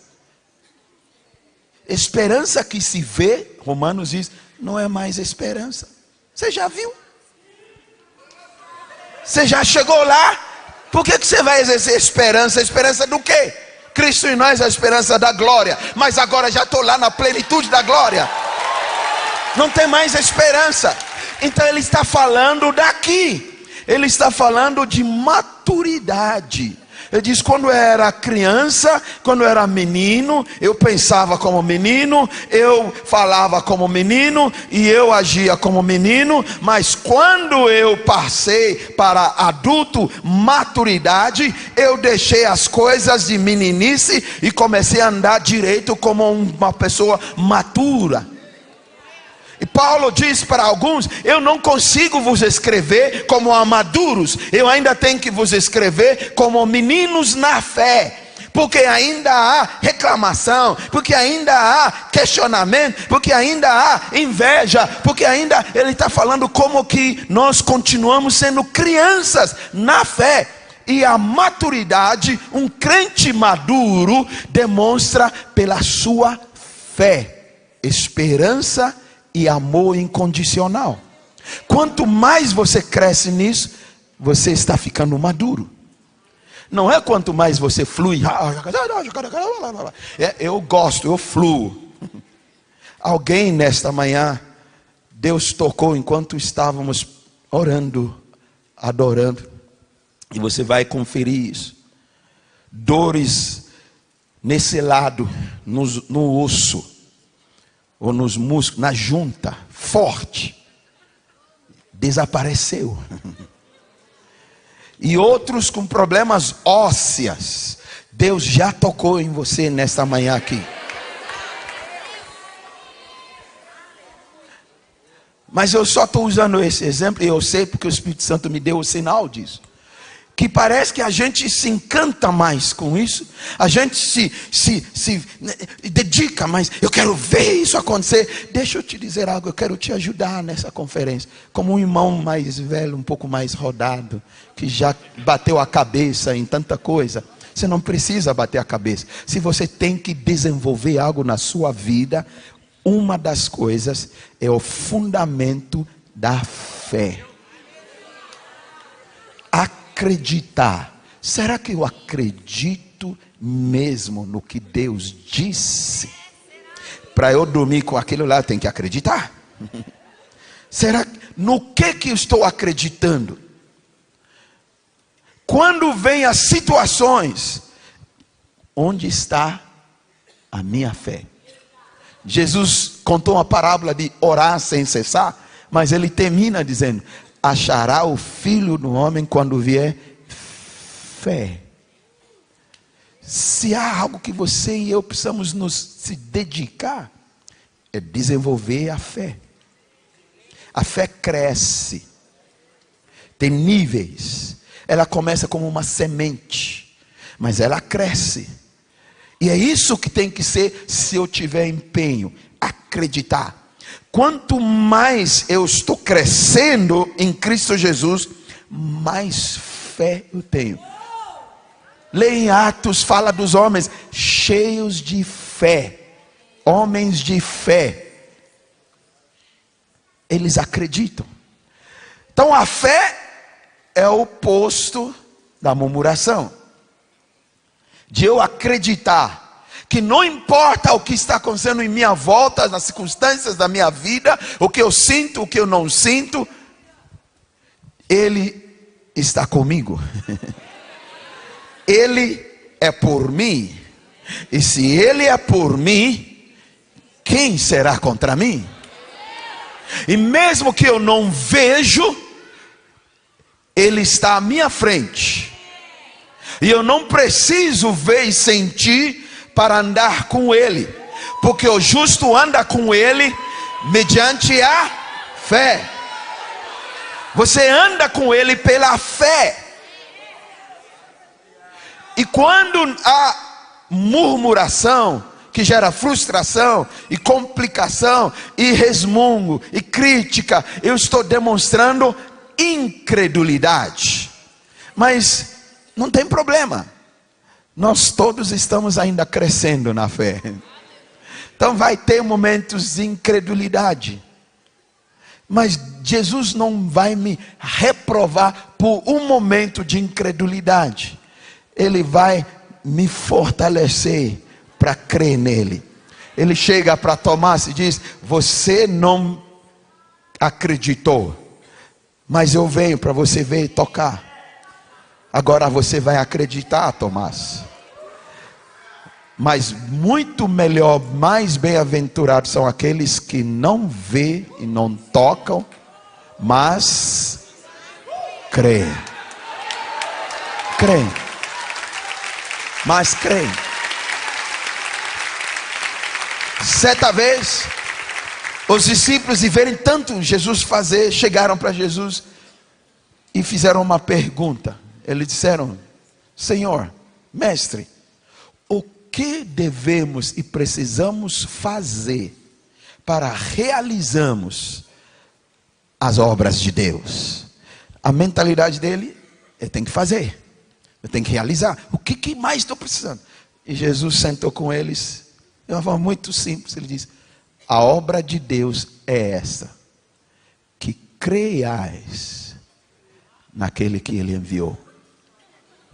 Esperança que se vê, Romanos diz, não é mais esperança. Você já viu? Você já chegou lá? Por que você vai exercer esperança? Esperança do quê? Cristo em nós é a esperança da glória. Mas agora já estou lá na plenitude da glória. Não tem mais esperança. Então ele está falando daqui. Ele está falando de maturidade. Ele diz, quando eu era criança, quando eu era menino, eu pensava como menino, eu falava como menino, e eu agia como menino. Mas quando eu passei para adulto, maturidade, eu deixei as coisas de meninice e comecei a andar direito como uma pessoa matura. E Paulo diz para alguns, eu não consigo vos escrever como amaduros, eu ainda tenho que vos escrever como meninos na fé, porque ainda há reclamação, porque ainda há questionamento, porque ainda há inveja, porque ainda ele está falando como que nós continuamos sendo crianças na fé. E a maturidade, um crente maduro demonstra pela sua fé, esperança e amor incondicional. Quanto mais você cresce nisso, você está ficando maduro. Não é quanto mais você flui. Eu gosto, eu fluo. Alguém nesta manhã, Deus tocou enquanto estávamos orando, adorando. E você vai conferir isso. Dores nesse lado, no osso, ou nos músculos, na junta, forte, desapareceu. E outros com problemas ósseos, Deus já tocou em você nesta manhã aqui. Mas eu só estou usando esse exemplo, e eu sei porque o Espírito Santo me deu o sinal disso. Que parece que a gente se encanta mais com isso, a gente se dedica mais. Eu quero ver isso acontecer. Deixa eu te dizer algo, eu quero te ajudar nessa conferência, como um irmão mais velho, um pouco mais rodado, que já bateu a cabeça em tanta coisa. Você não precisa bater a cabeça. Se você tem que desenvolver algo na sua vida, uma das coisas é o fundamento da fé. Acreditar. Será que eu acredito mesmo no que Deus disse? Para eu dormir com aquilo lá, eu tenho que acreditar. Será no que eu estou acreditando? Quando vem as situações, onde está a minha fé? Jesus contou uma parábola de orar sem cessar, mas ele termina dizendo: achará o Filho do Homem quando vier fé. Se há algo que você e eu precisamos se dedicar, é desenvolver a fé. A fé cresce, tem níveis. Ela começa como uma semente, mas ela cresce. E é isso que tem que ser, se eu tiver empenho, acreditar. Quanto mais eu estou crescendo em Cristo Jesus, mais fé eu tenho. Leia em Atos, fala dos homens cheios de fé, homens de fé. Eles acreditam. Então a fé é o oposto da murmuração. De eu acreditar que não importa o que está acontecendo em minha volta, nas circunstâncias da minha vida, o que eu sinto, o que eu não sinto, Ele está comigo. Ele é por mim, e se Ele é por mim, quem será contra mim? E mesmo que eu não vejo, Ele está à minha frente, e eu não preciso ver e sentir para andar com Ele, porque o justo anda com Ele mediante a fé. Você anda com Ele pela fé. E quando há murmuração, que gera frustração e complicação e resmungo e crítica, eu estou demonstrando incredulidade. Mas não tem problema, nós todos estamos ainda crescendo na fé. Então vai ter momentos de incredulidade, mas Jesus não vai me reprovar por um momento de incredulidade. Ele vai me fortalecer para crer nele. Ele chega para Tomás e diz: você não acreditou, mas eu venho para você ver e tocar. Agora você vai acreditar, Tomás. Mas muito melhor, mais bem-aventurados são aqueles que não vê e não tocam, mas creem. Creem. Mas creem. Certa vez, os discípulos, de verem tanto Jesus fazer, chegaram para Jesus e fizeram uma pergunta. Eles disseram: Senhor, mestre, o que devemos e precisamos fazer para realizarmos as obras de Deus? A mentalidade dele é: tem que fazer, eu tenho que realizar. O que mais estou precisando? E Jesus sentou com eles de uma forma muito simples. Ele disse: a obra de Deus é essa, que creiais naquele que Ele enviou.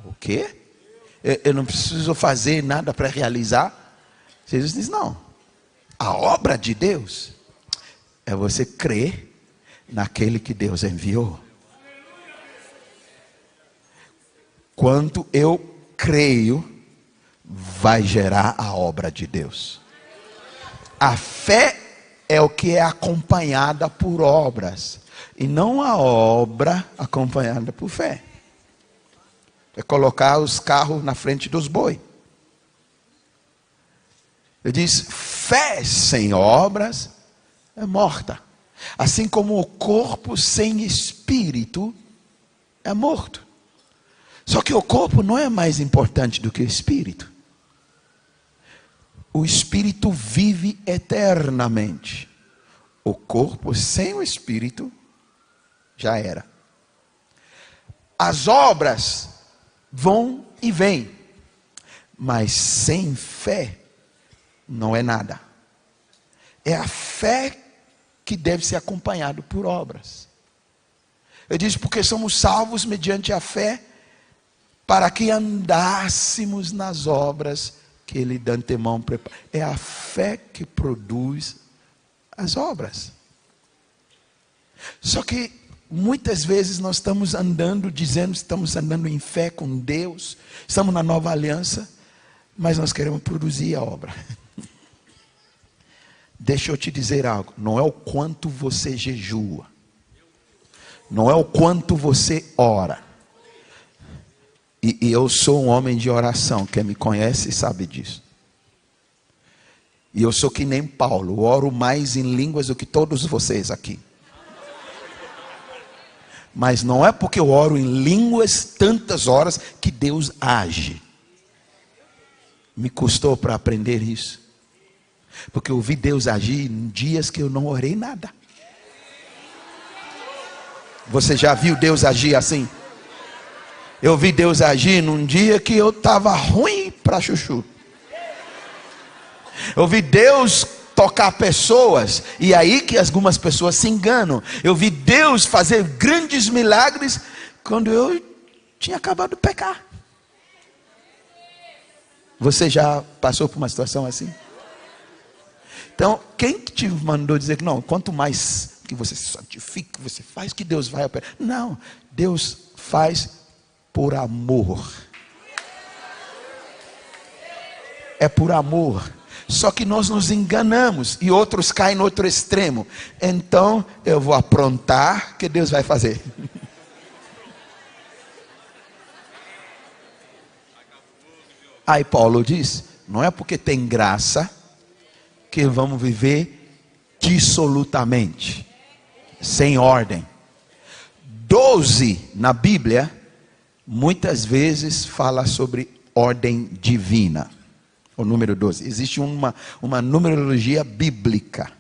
O quê? Eu não preciso fazer nada para realizar? Jesus diz: não. A obra de Deus é você crer naquele que Deus enviou. Quando eu creio, vai gerar a obra de Deus. A fé é o que é acompanhada por obras, e não a obra acompanhada por fé. É colocar os carros na frente dos bois. Ele diz: fé sem obras é morta. Assim como o corpo sem espírito é morto. Só que o corpo não é mais importante do que o espírito. O espírito vive eternamente. O corpo sem o espírito já era. As obras vão e vêm, mas sem fé não é nada. É a fé que deve ser acompanhada por obras. Eu disse: porque somos salvos mediante a fé, para que andássemos nas obras que Ele de antemão prepara. É a fé que produz as obras. Só que muitas vezes nós estamos andando, dizendo que estamos andando em fé com Deus, estamos na nova aliança, mas nós queremos produzir a obra. Deixa eu te dizer algo: não é o quanto você jejua, não é o quanto você ora. E eu sou um homem de oração, quem me conhece sabe disso. E eu sou que nem Paulo, oro mais em línguas do que todos vocês aqui. Mas não é porque eu oro em línguas tantas horas que Deus age. Me custou para aprender isso. Porque eu vi Deus agir em dias que eu não orei nada. Você já viu Deus agir assim? Eu vi Deus agir num dia que eu estava ruim para chuchu. Eu vi Deus tocar pessoas, e aí que algumas pessoas se enganam. Eu vi Deus fazer grandes milagres quando eu tinha acabado de pecar. Você já passou por uma situação assim? Então, quem te mandou dizer que não, quanto mais que você se santifica, você faz, que Deus vai operar? Não, Deus faz por amor. é por amor. Só que nós nos enganamos e outros caem no outro extremo. Então eu vou aprontar, que Deus vai fazer. Aí Paulo diz: não é porque tem graça que vamos viver dissolutamente, sem ordem. 12 na Bíblia muitas vezes fala sobre ordem divina. O número 12, existe uma numerologia bíblica.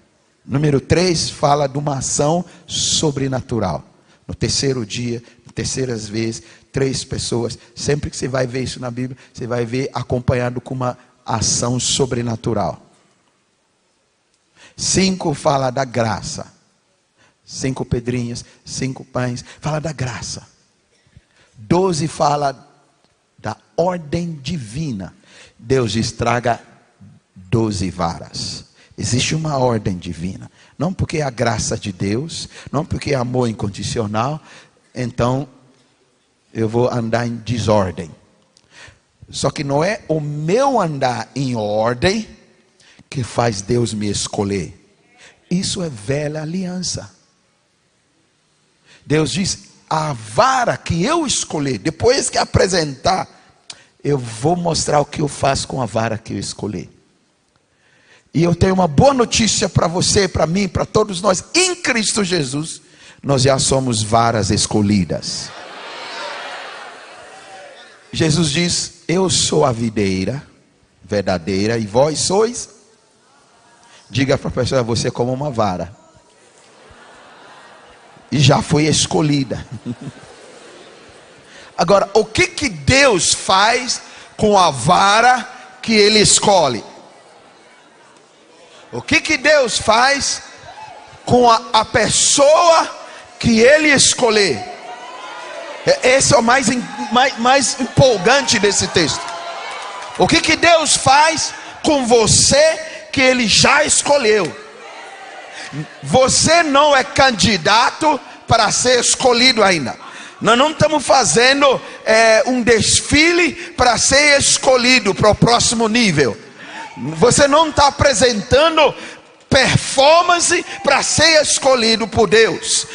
Número 3 fala de uma ação sobrenatural. No terceiro dia, terceiras vezes, 3 pessoas. Sempre que você vai ver isso na Bíblia, você vai ver acompanhado com uma ação sobrenatural. 5 fala da graça. 5 pedrinhas, 5 pães, fala da graça. 12 fala da ordem divina. Deus diz: traga 12 varas. Existe uma ordem divina. Não porque é a graça de Deus, não porque é amor incondicional, então eu vou andar em desordem. Só que não é o meu andar em ordem que faz Deus me escolher. Isso é velha aliança. Deus diz: a vara que eu escolher, depois que apresentar, eu vou mostrar o que eu faço com a vara que eu escolher. E eu tenho uma boa notícia para você, para mim, para todos nós. Em Cristo Jesus, nós já somos varas escolhidas. Jesus diz: eu sou a videira verdadeira e vós sois. Diga para a pessoa: você é como uma vara. E já foi escolhida. Agora, o que Deus faz com a vara que Ele escolhe? O que Deus faz com a pessoa que Ele escolher? Esse é o mais empolgante desse texto. O que Deus faz com você que Ele já escolheu? Você não é candidato para ser escolhido ainda. Nós não estamos fazendo um desfile para ser escolhido para o próximo nível. Você não está apresentando performance para ser escolhido por Deus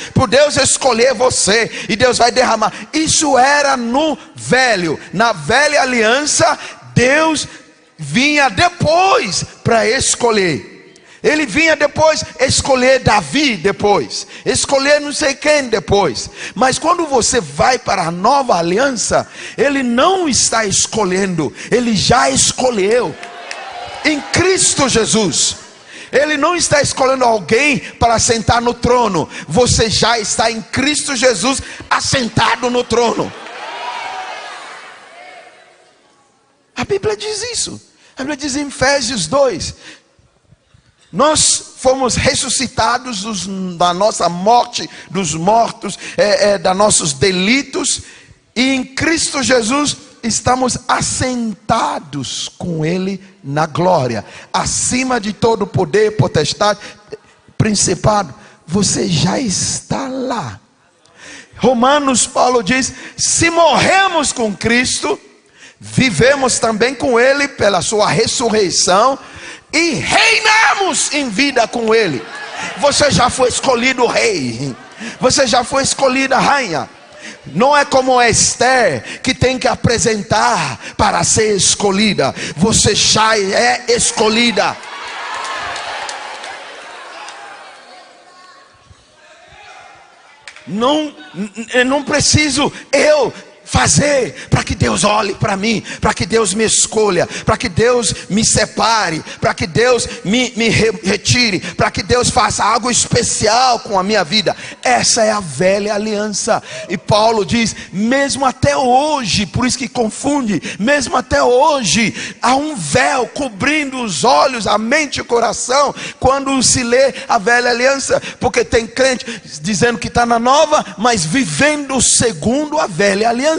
escolher você, e Deus vai derramar. Isso era na velha aliança. Deus vinha depois para escolher. Ele vinha depois escolher Davi, depois escolher não sei quem depois. Mas quando você vai para a nova aliança, Ele não está escolhendo, Ele já escolheu. Em Cristo Jesus, Ele não está escolhendo alguém para sentar no trono. Você já está em Cristo Jesus, assentado no trono. A Bíblia diz isso. A Bíblia diz em Efésios 2: nós fomos ressuscitados da nossa morte, dos mortos, dos nossos delitos, e em Cristo Jesus estamos assentados com Ele na glória, acima de todo poder, potestade, principado. Você já está lá. Romanos, Paulo diz: se morremos com Cristo, vivemos também com Ele pela sua ressurreição, e reinamos em vida com Ele. Você já foi escolhido rei, você já foi escolhida rainha. Não é como Esther, que tem que apresentar para ser escolhida. Você já é escolhida. Não preciso eu fazer para que Deus olhe para mim, para que Deus me escolha, para que Deus me separe, para que Deus me retire, para que Deus faça algo especial com a minha vida. Essa é a velha aliança. E Paulo diz: mesmo até hoje, por isso que confunde, mesmo até hoje há um véu cobrindo os olhos, a mente e o coração quando se lê a velha aliança, porque tem crente dizendo que está na nova, mas vivendo segundo a velha aliança.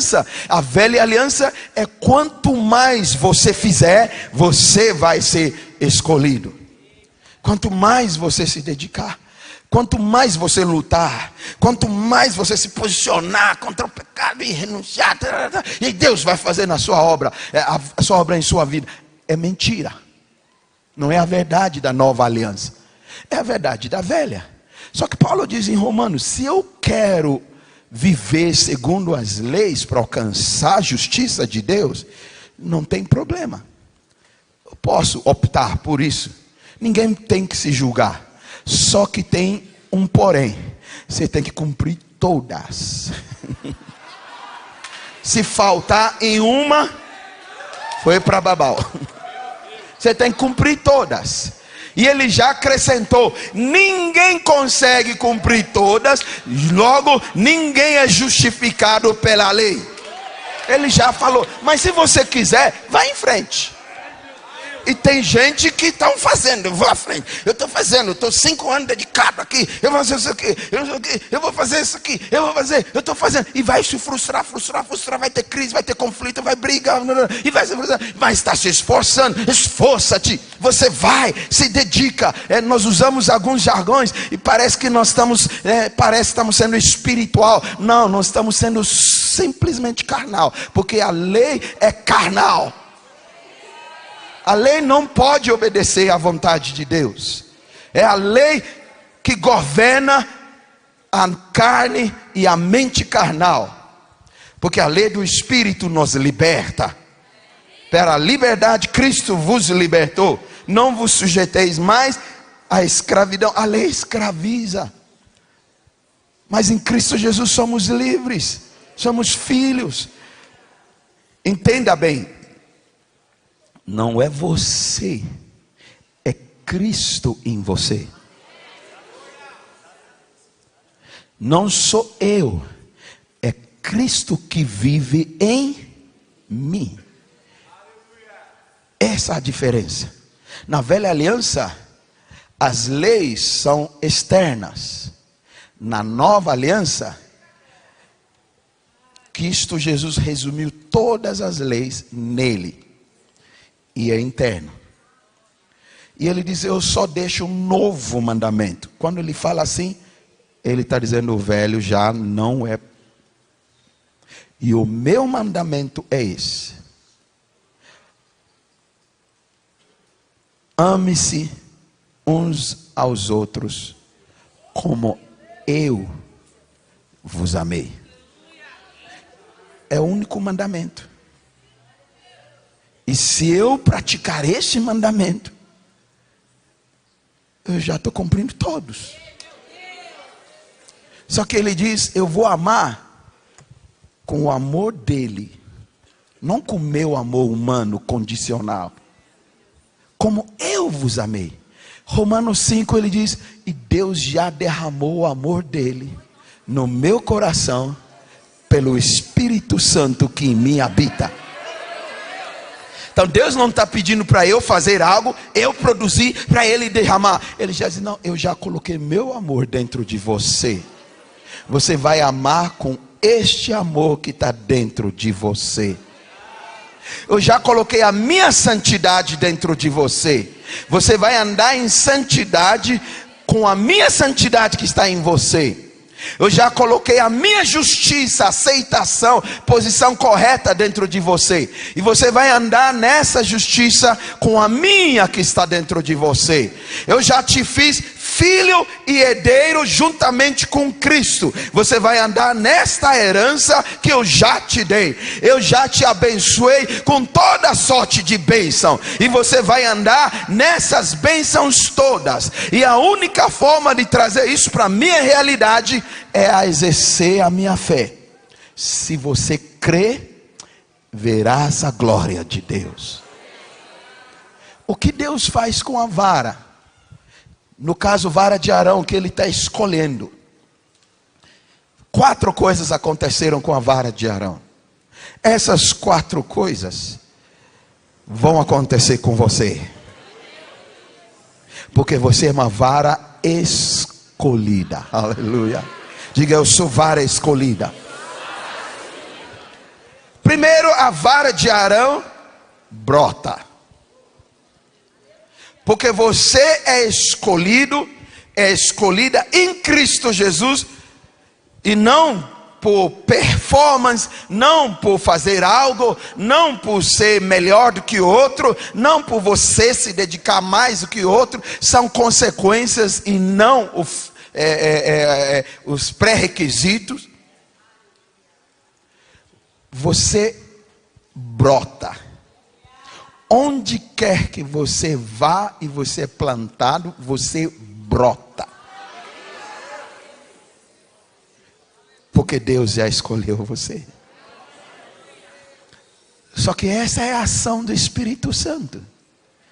A velha aliança é: quanto mais você fizer, você vai ser escolhido. Quanto mais você se dedicar, quanto mais você lutar, quanto mais você se posicionar contra o pecado e renunciar, e Deus vai fazer na sua obra, a sua obra em sua vida. é mentira. Não é a verdade da nova aliança. É a verdade da velha. Só que Paulo diz em Romanos: se eu quero viver segundo as leis para alcançar a justiça de Deus, não tem problema. Eu posso optar por isso. Ninguém tem que se julgar. Só que tem um porém. Você tem que cumprir todas. Se faltar em uma, foi para babau. Você tem que cumprir todas. E ele já acrescentou: ninguém consegue cumprir todas, logo ninguém é justificado pela lei. Ele já falou: mas se você quiser, vá em frente. E tem gente que estão fazendo, eu vou à frente, eu estou fazendo, eu estou 5 anos dedicado aqui, eu vou fazer isso aqui, eu vou fazer isso aqui, eu estou fazendo, e vai se frustrar, vai ter crise, vai ter conflito, vai brigar, e vai se frustrar, mas está se esforçando, esforça-te, você vai, se dedica. Nós usamos alguns jargões e parece que nós estamos sendo espiritual. Não, nós estamos sendo simplesmente carnal, porque a lei é carnal. A lei não pode obedecer à vontade de Deus. É a lei que governa a carne e a mente carnal. Porque a lei do Espírito nos liberta. Pela liberdade Cristo vos libertou. Não vos sujeiteis mais à escravidão. A lei escraviza. Mas em Cristo Jesus somos livres. Somos filhos. Entenda bem. Não é você, é Cristo em você. Não sou eu, é Cristo que vive em mim. Essa é a diferença. Na velha aliança, as leis são externas. Na nova aliança, Cristo Jesus resumiu todas as leis nele. E é interno. E ele diz: eu só deixo um novo mandamento. Quando ele fala assim, ele está dizendo: o velho já não é. E o meu mandamento é esse: ame-se uns aos outros como eu vos amei. É o único mandamento. E se eu praticar este mandamento, eu já estou cumprindo todos. Só que ele diz: eu vou amar com o amor dele, não com o meu amor humano condicional, como eu vos amei. Romanos 5 ele diz: e Deus já derramou o amor dele no meu coração pelo Espírito Santo que em mim habita. Então Deus não está pedindo para eu fazer algo, eu produzir, para Ele derramar. Ele já diz: não, eu já coloquei meu amor dentro de você. Você vai amar com este amor que está dentro de você. Eu já coloquei a minha santidade dentro de você. Você vai andar em santidade com a minha santidade que está em você. Eu já coloquei a minha justiça, aceitação, posição correta dentro de você. E você vai andar nessa justiça com a minha que está dentro de você. Eu já te fiz filho e herdeiro juntamente com Cristo. Você vai andar nesta herança que eu já te dei. Eu já te abençoei com toda sorte de bênção. E você vai andar nessas bênçãos todas. E a única forma de trazer isso para a minha realidade é a exercer a minha fé. Se você crê, verás a glória de Deus. O que Deus faz com a vara? No caso, vara de Arão, que ele está escolhendo. 4 coisas aconteceram com a vara de Arão. Essas 4 coisas vão acontecer com você. Porque você é uma vara escolhida. Aleluia. Diga: eu sou vara escolhida. Primeiro, a vara de Arão brota. Porque você é escolhida em Cristo Jesus. E não por performance, não por fazer algo, não por ser melhor do que o outro, não por você se dedicar mais do que o outro. São consequências e não os pré-requisitos. Você brota. Onde quer que você vá e você é plantado, você brota. Porque Deus já escolheu você. Só que essa é a ação do Espírito Santo.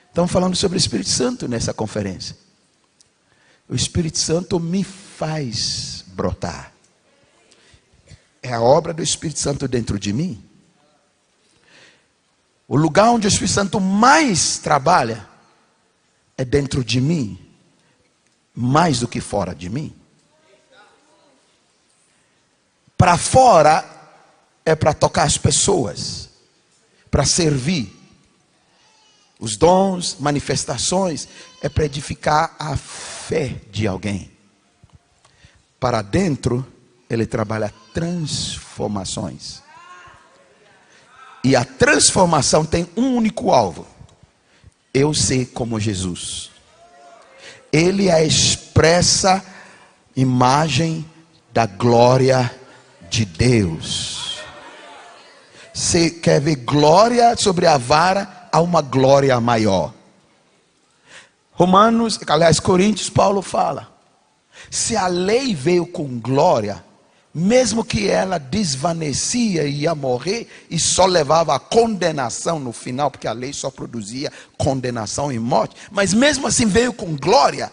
Estamos falando sobre o Espírito Santo nessa conferência. O Espírito Santo me faz brotar. É a obra do Espírito Santo dentro de mim. O lugar onde o Espírito Santo mais trabalha é dentro de mim, mais do que fora de mim. Para fora é para tocar as pessoas, para servir. Os dons, manifestações, é para edificar a fé de alguém. Para dentro, ele trabalha transformações. E a transformação tem um único alvo: eu ser como Jesus. Ele é a expressa imagem da glória de Deus. Você quer ver glória sobre a vara? Há uma glória maior. Coríntios, Paulo fala: se a lei veio com glória, mesmo que ela desvanecia e ia morrer e só levava a condenação no final, porque a lei só produzia condenação e morte, mas mesmo assim veio com glória,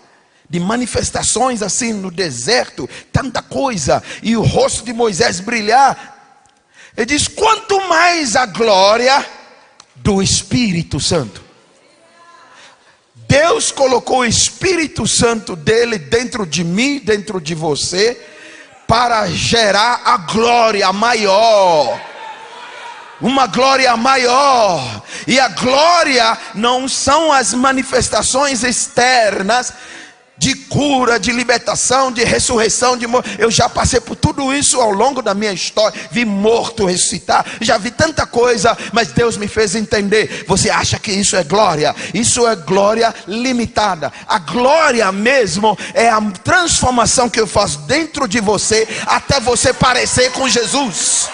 de manifestações assim no deserto, tanta coisa, e o rosto de Moisés brilhar. Ele diz: quanto mais a glória do Espírito Santo. Deus colocou o Espírito Santo dele dentro de mim, dentro de você, para gerar a glória maior. Uma glória maior. E a glória não são as manifestações externas de cura, de libertação, de ressurreição, eu já passei por tudo isso ao longo da minha história. Vi morto ressuscitar, já vi tanta coisa, mas Deus me fez entender. Você acha que isso é glória? Isso é glória limitada. A glória mesmo é a transformação que eu faço dentro de você, até você parecer com Jesus.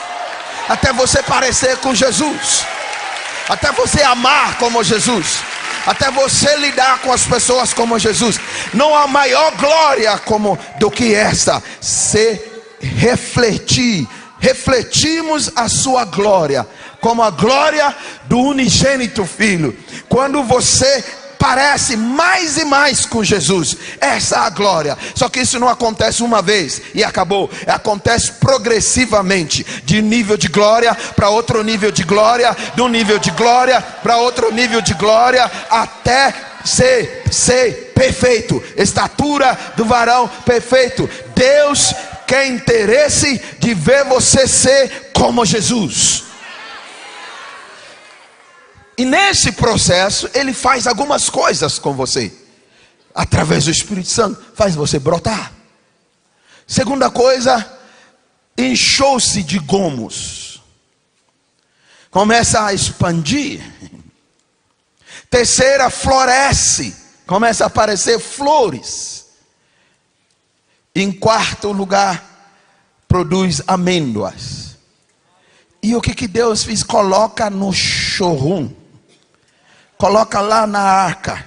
Até você parecer com Jesus. Até você amar como Jesus. Até você lidar com as pessoas como Jesus. Não há maior glória do que essa. Refletimos a sua glória, como a glória do unigênito Filho. Quando você parece mais e mais com Jesus, essa é a glória. Só que isso não acontece uma vez e acabou. Acontece progressivamente, de nível de glória para outro nível de glória, de um nível de glória para outro nível de glória, até ser perfeito, estatura do varão perfeito. Deus quer interesse de ver você ser como Jesus. E nesse processo, ele faz algumas coisas com você. Através do Espírito Santo, faz você brotar. Segunda coisa, inchou-se de gomos. Começa a expandir. Terceira, floresce. Começa a aparecer flores. Em quarto lugar, produz amêndoas. E o que Deus fez? Coloca no showroom. Coloca lá na arca,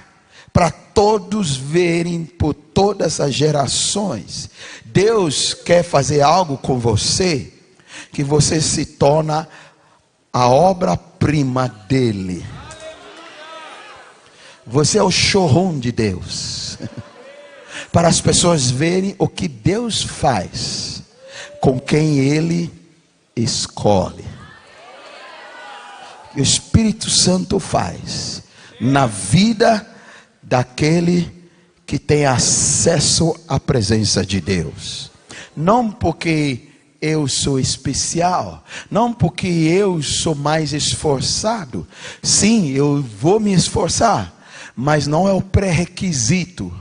para todos verem por todas as gerações. Deus quer fazer algo com você, que você se torna a obra-prima dele. Você é o showroom de Deus. Para as pessoas verem o que Deus faz com quem ele escolhe. O Espírito Santo faz na vida daquele que tem acesso à presença de Deus. Não porque eu sou especial, não porque eu sou mais esforçado. Sim, eu vou me esforçar, mas não é o pré-requisito,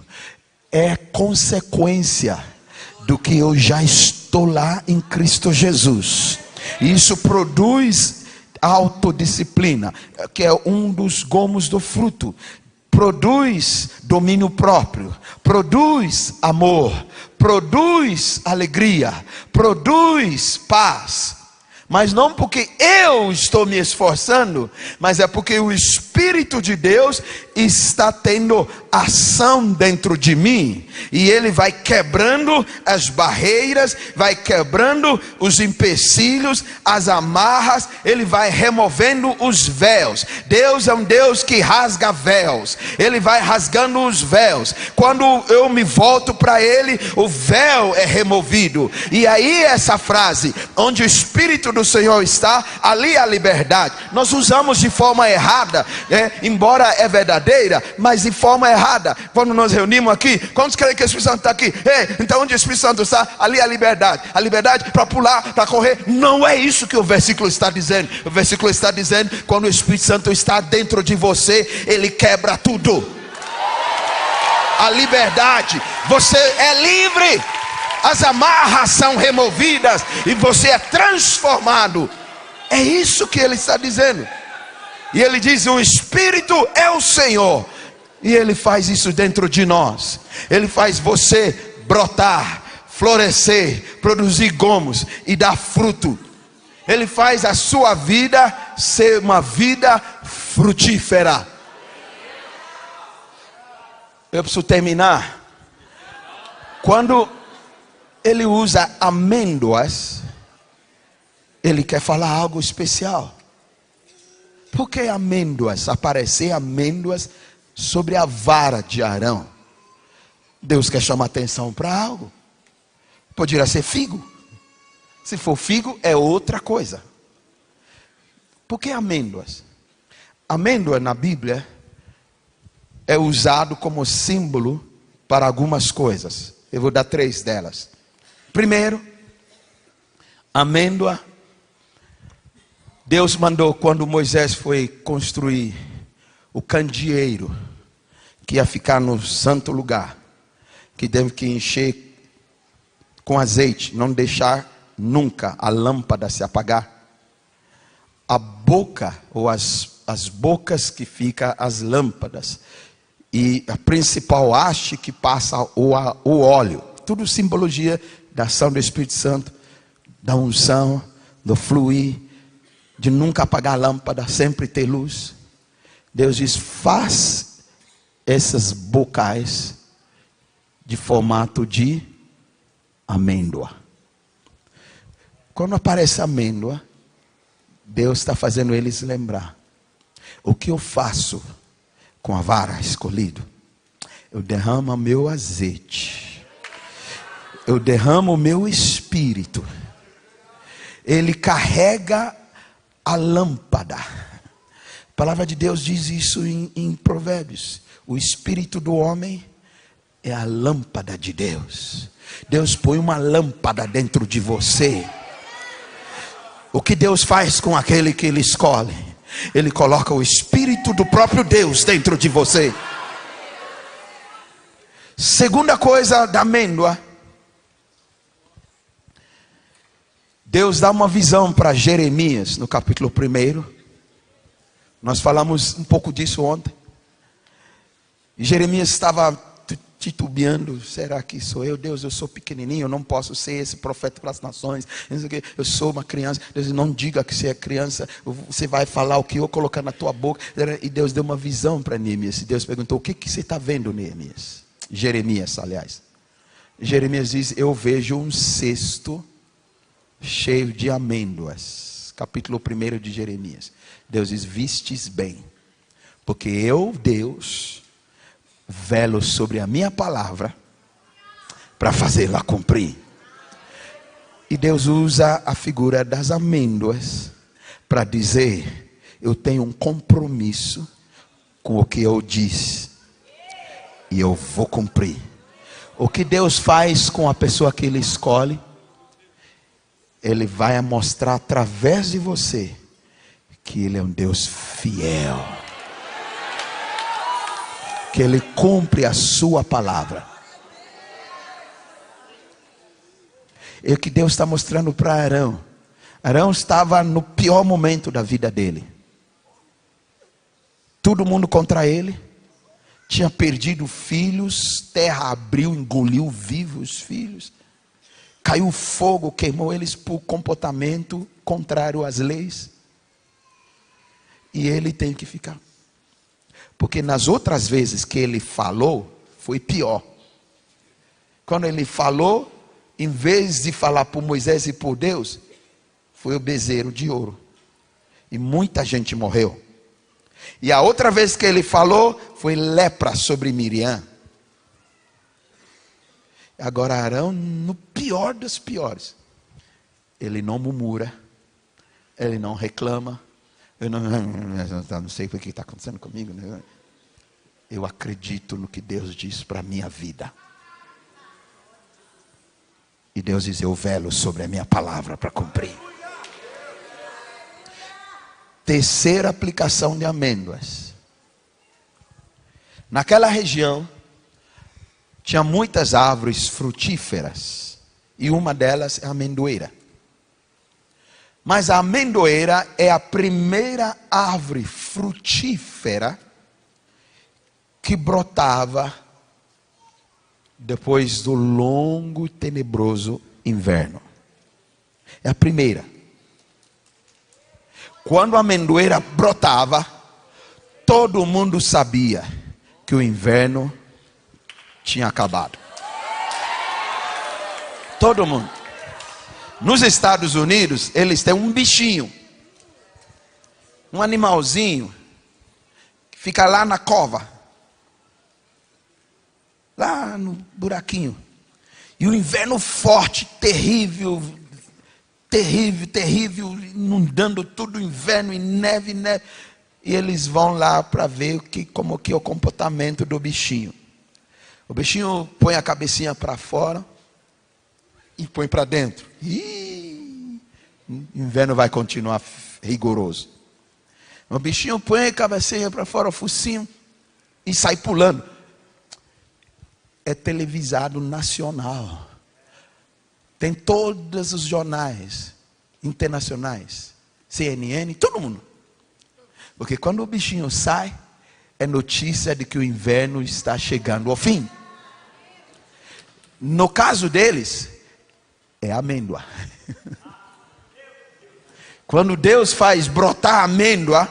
é consequência do que eu já estou estou lá em Cristo Jesus. E isso produz autodisciplina, que é um dos gomos do fruto. Produz domínio próprio, produz amor, produz alegria, produz paz. Mas não porque eu estou me esforçando, mas é porque o Espírito de Deus está tendo ação dentro de mim. E Ele vai quebrando as barreiras, vai quebrando os empecilhos, as amarras. Ele vai removendo os véus. Deus é um Deus que rasga véus. Ele vai rasgando os véus. Quando eu me volto para Ele, o véu é removido. E aí essa frase, onde o Espírito do Senhor está, ali a liberdade. Nós usamos de forma errada, embora é verdadeira, mas de forma errada. Quando nós reunimos aqui, quantos creem que o Espírito Santo está aqui? Então onde o Espírito Santo está, ali a liberdade. A liberdade para pular, para correr. Não é isso que o versículo está dizendo. O versículo está dizendo, quando o Espírito Santo está dentro de você, ele quebra tudo. A liberdade, você é livre. As amarras são removidas e você é transformado. É isso que ele está dizendo. E ele diz: o Espírito é o Senhor. E ele faz isso dentro de nós. Ele faz você brotar, florescer, produzir gomos e dar fruto. Ele faz a sua vida ser uma vida frutífera. Eu preciso terminar. Quando ele usa amêndoas, ele quer falar algo especial. Por que amêndoas? Aparecer amêndoas sobre a vara de Arão. Deus quer chamar atenção para algo. Poderia ser figo. Se for figo, é outra coisa. Por que amêndoas? Amêndoa na Bíblia é usado como símbolo para algumas coisas. Eu vou dar 3 delas. Primeiro, amêndoa. Deus mandou, quando Moisés foi construir o candeeiro que ia ficar no santo lugar, que teve que encher com azeite, não deixar nunca a lâmpada se apagar. A boca, ou as bocas que ficam as lâmpadas, e a principal haste que passa o óleo, tudo simbologia da ação do Espírito Santo, da unção, do fluir, de nunca apagar a lâmpada, sempre ter luz. Deus diz: faz essas bocais de formato de amêndoa. Quando aparece amêndoa, Deus está fazendo eles lembrar: o que eu faço com a vara escolhida? Eu derramo meu azeite, eu derramo o meu espírito. Ele carrega a lâmpada. A palavra de Deus diz isso em Provérbios. O espírito do homem é a lâmpada de Deus. Deus põe uma lâmpada dentro de você. O que Deus faz com aquele que Ele escolhe? Ele coloca o Espírito do próprio Deus dentro de você. Segunda coisa da amêndoa, Deus dá uma visão para Jeremias no capítulo 1. Nós falamos um pouco disso ontem. E Jeremias estava titubeando: será que sou eu? Deus, eu sou pequenininho, eu não posso ser esse profeta para as nações. Eu sou uma criança. Deus, não diga que você é criança, você vai falar o que eu colocar na tua boca. E Deus deu uma visão para Neemias. E Deus perguntou: o que você está vendo, Neemias? Jeremias, aliás. Jeremias diz: eu vejo um cesto cheio de amêndoas. Capítulo 1 de Jeremias. Deus diz: vistes bem, porque eu, Deus, velo sobre a minha palavra para fazê-la cumprir. E Deus usa a figura das amêndoas para dizer: eu tenho um compromisso com o que eu disse e eu vou cumprir. O que Deus faz com a pessoa que Ele escolhe, Ele vai mostrar através de você que Ele é um Deus fiel, que Ele cumpre a sua palavra. É o que Deus está mostrando para Arão. Arão estava no pior momento da vida dele. Todo mundo contra ele. Tinha perdido filhos. Terra abriu, engoliu vivos os filhos. Caiu fogo, queimou eles por comportamento contrário às leis. E ele tem que ficar. Porque nas outras vezes que ele falou, foi pior. Quando ele falou, em vez de falar por Moisés e por Deus, foi o bezerro de ouro. E muita gente morreu. E a outra vez que ele falou, foi lepra sobre Miriam. Agora Arão, no pior dos piores, ele não murmura, ele não reclama. Eu não sei o que está acontecendo comigo. Né? Eu acredito no que Deus diz para a minha vida. E Deus diz, eu velo sobre a minha palavra para cumprir. Terceira aplicação de amêndoas. Naquela região, tinha muitas árvores frutíferas. E uma delas é a amendoeira. Mas a amendoeira é a primeira árvore frutífera que brotava depois do longo e tenebroso inverno. É a primeira. Quando a amendoeira brotava, todo mundo sabia que o inverno tinha acabado. Todo mundo. Nos Estados Unidos, eles têm um bichinho, um animalzinho, que fica lá na cova, lá no buraquinho. E o inverno forte, terrível, inundando tudo o inverno, e neve. E eles vão lá para ver como que é o comportamento do bichinho. O bichinho põe a cabecinha para fora e põe para dentro. O inverno vai continuar rigoroso. O bichinho põe a cabecinha para fora, o focinho, e sai pulando. É televisado nacional. Tem todos os jornais internacionais, CNN, todo mundo. Porque quando o bichinho sai, é notícia de que o inverno está chegando ao fim. No caso deles, é amêndoa. Quando Deus faz brotar amêndoa,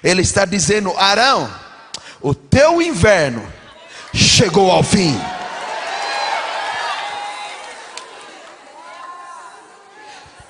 Ele está dizendo, Arão, o teu inverno chegou ao fim.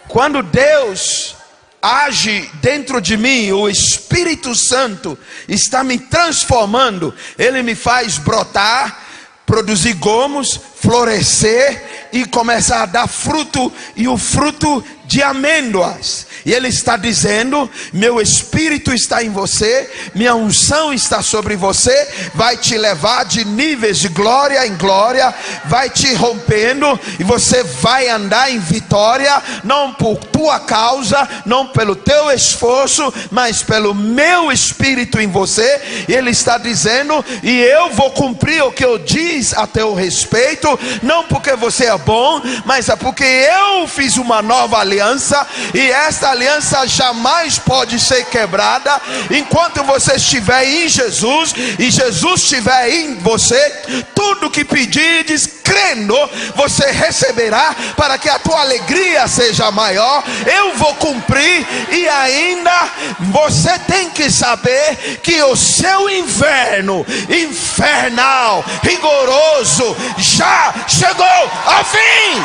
Quando Deus age dentro de mim, o Espírito Santo está me transformando, Ele me faz brotar, produzir gomos, florescer e começar a dar fruto, e o fruto de amêndoas. E Ele está dizendo, meu Espírito está em você, minha unção está sobre você, vai te levar de níveis de glória em glória, vai te rompendo, e você vai andar em vitória, não por tua causa, não pelo teu esforço, mas pelo meu Espírito em você. E Ele está dizendo, e eu vou cumprir o que eu diz a teu respeito, não porque você é bom, mas é porque eu fiz uma nova aliança, e esta aliança jamais pode ser quebrada enquanto você estiver em Jesus e Jesus estiver em você. Tudo que pedirdes crendo, você receberá, para que a tua alegria seja maior. Eu vou cumprir, e ainda você tem que saber que o seu inverno infernal, rigoroso, já chegou ao fim.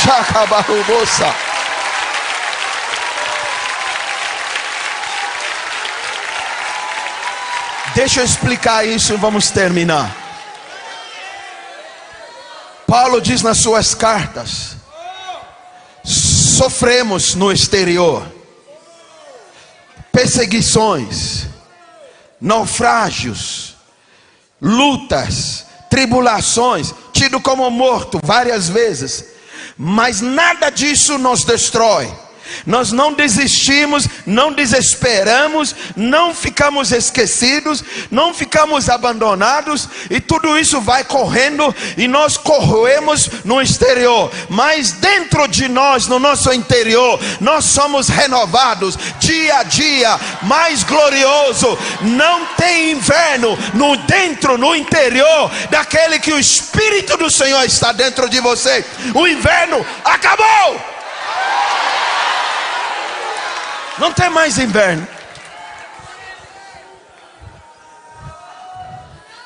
Já acabou, moça. Deixa eu explicar isso e vamos terminar. Paulo diz nas suas cartas: sofremos no exterior perseguições, naufrágios, lutas, tribulações, tido como morto várias vezes, mas nada disso nos destrói. Nós não desistimos, não desesperamos, não ficamos esquecidos, não ficamos abandonados, e tudo isso vai correndo e nós corroemos no exterior, mas dentro de nós, no nosso interior, nós somos renovados dia a dia, mais glorioso. Não tem inverno no interior daquele que o Espírito do Senhor está dentro de você. O inverno acabou. Não tem mais inverno.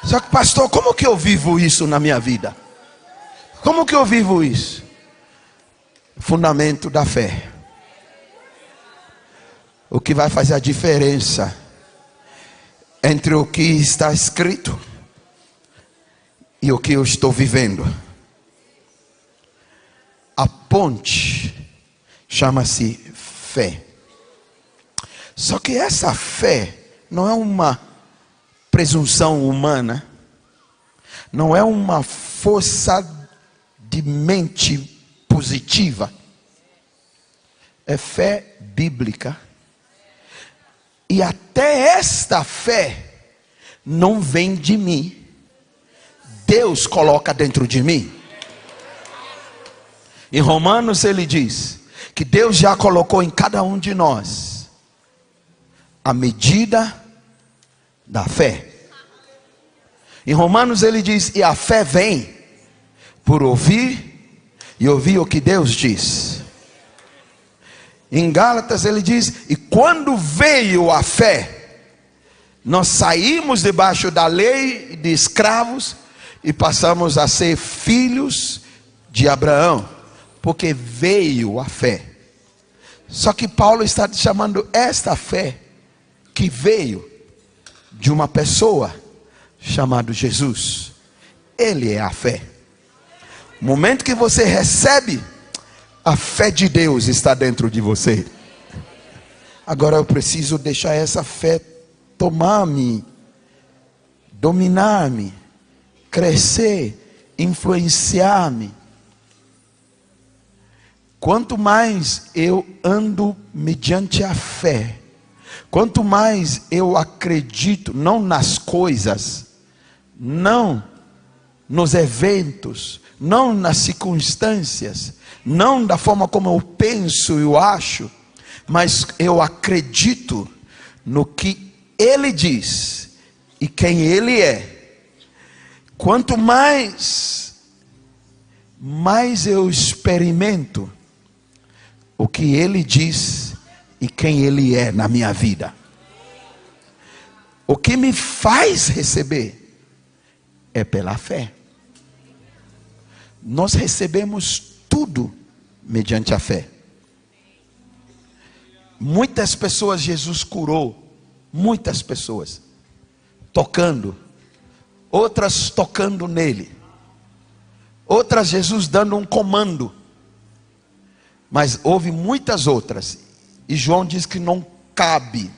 Só que, pastor, como que eu vivo isso na minha vida? Como que eu vivo isso? Fundamento da fé. O que vai fazer a diferença entre o que está escrito e o que eu estou vivendo. A ponte chama-se fé. Só que essa fé não é uma presunção humana, não é uma força de mente positiva, é fé bíblica. E até esta fé não vem de mim, Deus coloca dentro de mim. Em Romanos ele diz que Deus já colocou em cada um de nós a medida da fé. Em Romanos ele diz: e a fé vem por ouvir, e ouvir o que Deus diz. Em Gálatas ele diz: e quando veio a fé, nós saímos debaixo da lei de escravos e passamos a ser filhos de Abraão, porque veio a fé. Só que Paulo está chamando esta fé que veio de uma pessoa chamada Jesus. Ele é a fé. No momento que você recebe, a fé de Deus está dentro de você. Agora eu preciso deixar essa fé tomar-me, dominar-me, crescer, influenciar-me. Quanto mais eu ando mediante a fé, quanto mais eu acredito, não nas coisas, não nos eventos, não nas circunstâncias, não da forma como eu penso e eu acho, mas eu acredito no que Ele diz e quem Ele é. Quanto mais eu experimento o que Ele diz e quem Ele é na minha vida, o que me faz receber é pela fé. Nós recebemos tudo mediante a fé. Muitas pessoas Jesus curou, muitas pessoas tocando, outras tocando nele, outras Jesus dando um comando, mas houve muitas outras, e João diz que não cabe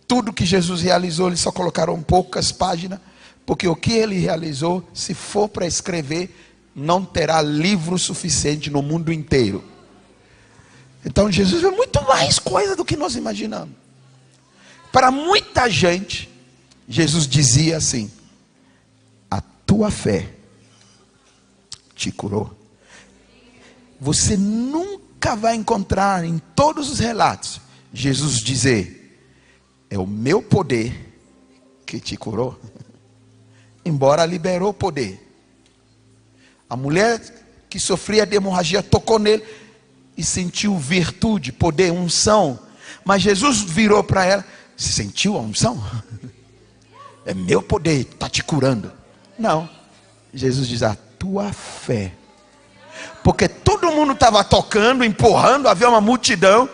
tudo que Jesus realizou. Eles só colocaram poucas páginas, porque o que ele realizou, se for para escrever, não terá livro suficiente no mundo inteiro. Então Jesus é muito mais coisa do que nós imaginamos. Para muita gente, Jesus dizia assim: a tua fé te curou. Você nunca vai encontrar em todos os relatos Jesus dizer: é o meu poder que te curou. Embora liberou poder. A mulher que sofria de hemorragia tocou nele e sentiu virtude, poder, unção. Mas Jesus virou para ela: você sentiu a unção? É meu poder, está te curando. Não. Jesus diz: a tua fé. Porque todo mundo estava tocando, empurrando, havia uma multidão,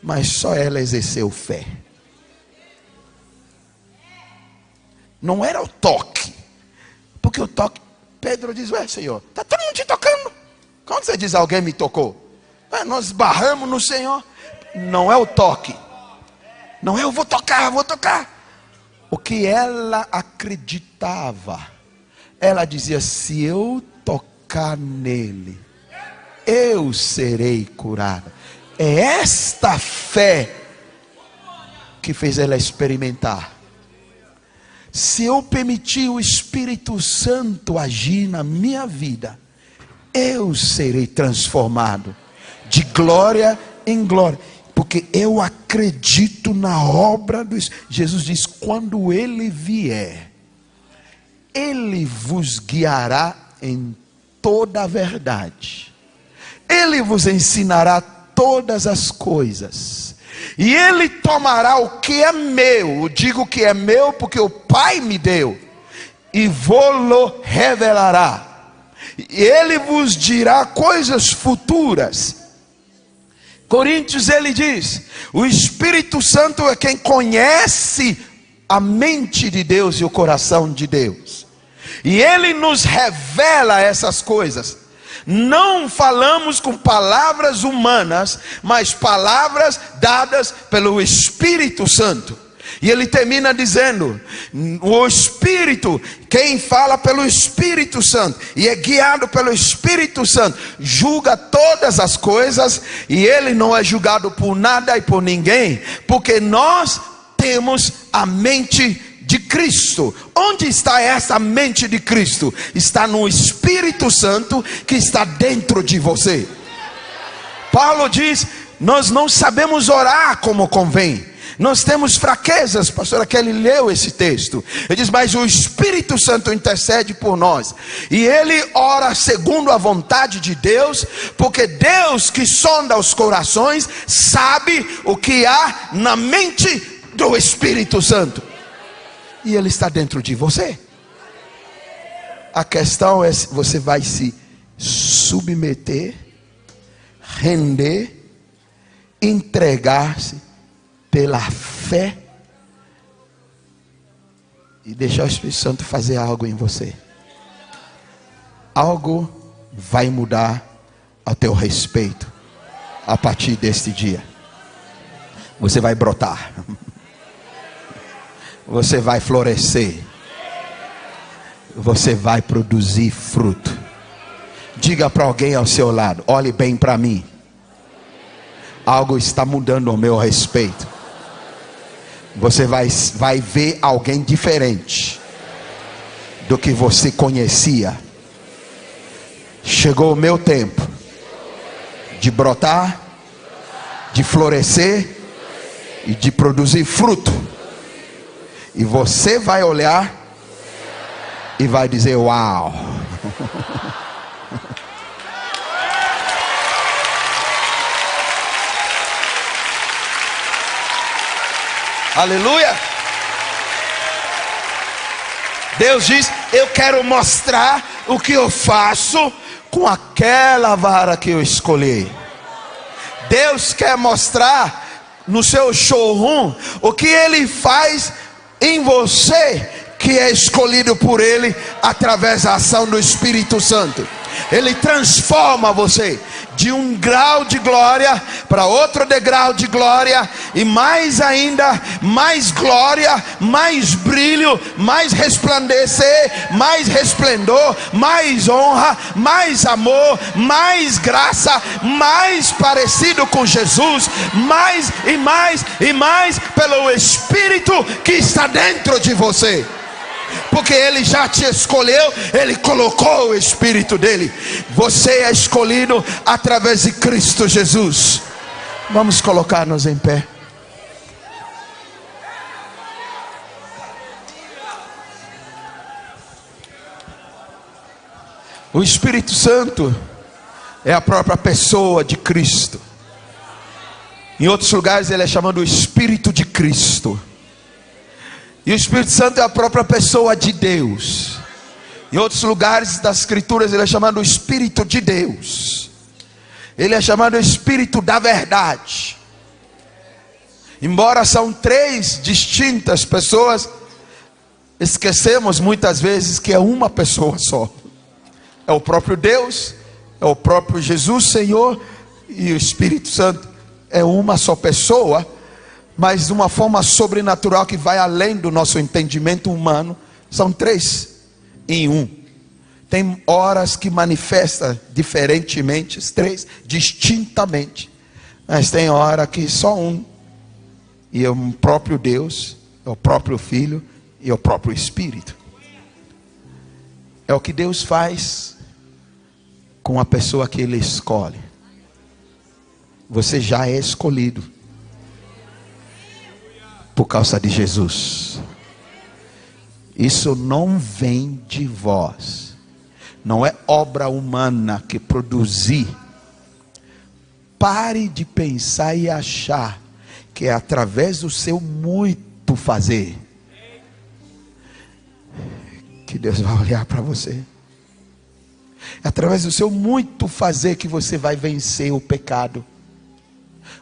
mas só ela exerceu fé. Não era o toque. Porque o toque, Pedro diz: ué, Senhor, está todo mundo te tocando. Quando você diz alguém me tocou? Nós barramos no Senhor. Não é o toque. Não é eu vou tocar. O que ela acreditava. Ela dizia: se eu tocar nele, eu serei curada. É esta fé que fez ela experimentar. Se eu permitir o Espírito Santo agir na minha vida, eu serei transformado de glória em glória, porque eu acredito na obra do Espírito. Jesus diz: quando Ele vier, Ele vos guiará em toda a verdade, Ele vos ensinará todas as coisas, e Ele tomará o que é meu, eu digo que é meu porque o Pai me deu, e vô-lo revelará, e Ele vos dirá coisas futuras. Coríntios, ele diz: o Espírito Santo é quem conhece a mente de Deus e o coração de Deus, e Ele nos revela essas coisas. Não falamos com palavras humanas, mas palavras dadas pelo Espírito Santo. E ele termina dizendo: o Espírito, quem fala pelo Espírito Santo e é guiado pelo Espírito Santo, julga todas as coisas, e ele não é julgado por nada e por ninguém, porque nós temos a mente de Cristo. Onde está essa mente de Cristo? Está no Espírito Santo que está dentro de você. Paulo diz: nós não sabemos orar como convém, nós temos fraquezas. Pastora Kelly leu esse texto. Ele diz: mas o Espírito Santo intercede por nós, e ele ora segundo a vontade de Deus, porque Deus, que sonda os corações, sabe o que há na mente do Espírito Santo, e ele está dentro de você. A questão é se você vai se submeter, render, entregar-se pela fé e deixar o Espírito Santo fazer algo em você. Algo vai mudar a teu respeito a partir deste dia. Você vai brotar, você vai florescer, você vai produzir fruto. Diga para alguém ao seu lado: olhe bem para mim, algo está mudando ao meu respeito. Você vai ver alguém diferente do que você conhecia. Chegou o meu tempo de brotar, de florescer e de produzir fruto. E você vai olhar e vai dizer: uau! Aleluia! Deus diz: eu quero mostrar o que eu faço com aquela vara que eu escolhi. Deus quer mostrar no seu showroom o que Ele faz em você, que é escolhido por Ele através da ação do Espírito Santo. Ele transforma você de um grau de glória para outro degrau de glória, e mais ainda, mais glória, mais brilho, mais resplandecer, mais resplendor, mais honra, mais amor, mais graça, mais parecido com Jesus, mais e mais e mais pelo Espírito que está dentro de você. Porque Ele já te escolheu, Ele colocou o Espírito dele. Você é escolhido através de Cristo Jesus. Vamos colocar-nos em pé. O Espírito Santo é a própria pessoa de Cristo. Em outros lugares ele é chamado o Espírito de Cristo. E o Espírito Santo é a própria pessoa de Deus. Em outros lugares das Escrituras ele é chamado o Espírito de Deus. Ele é chamado o Espírito da verdade. Embora são três distintas pessoas, esquecemos muitas vezes que é uma pessoa só. É o próprio Deus, é o próprio Jesus Senhor, e o Espírito Santo é uma só pessoa, mas de uma forma sobrenatural que vai além do nosso entendimento humano. São três em um. Tem horas que manifesta diferentemente, os três, distintamente. Mas tem hora que só um. E é o próprio Deus, é o próprio Filho e é o próprio Espírito. É o que Deus faz com a pessoa que Ele escolhe. Você já é escolhido por causa de Jesus. Isso não vem de vós. Não é obra humana que produzir. Pare de pensar e achar que é através do seu muito fazer que Deus vai olhar para você. É através do seu muito fazer que você vai vencer o pecado.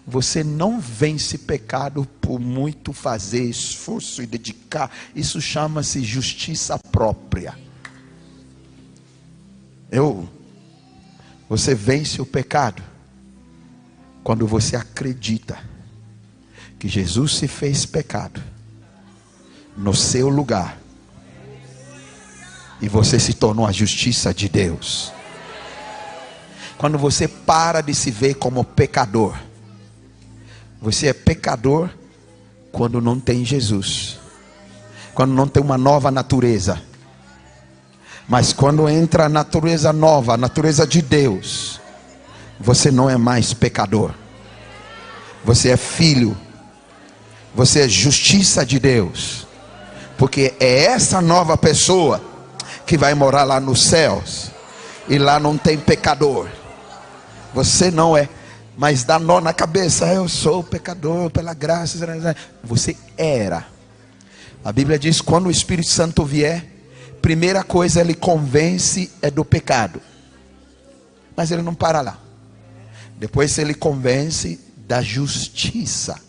Você não vence pecado por muito fazer, esforço e dedicar. Isso chama-se justiça própria. Você vence o pecado quando você acredita que Jesus se fez pecado no seu lugar e você se tornou a justiça de Deus. Quando você para de se ver como pecador. Você é pecador quando não tem Jesus, quando não tem uma nova natureza. Mas quando entra a natureza nova, a natureza de Deus, você não é mais pecador. Você é filho. Você é justiça de Deus. Porque é essa nova pessoa que vai morar lá nos céus. E lá não tem pecador. Você não é. Mas dá nó na cabeça. Eu sou pecador pela graça. Você era. A Bíblia diz: quando o Espírito Santo vier, primeira coisa ele convence é do pecado. Mas ele não para lá. Depois ele convence da justiça.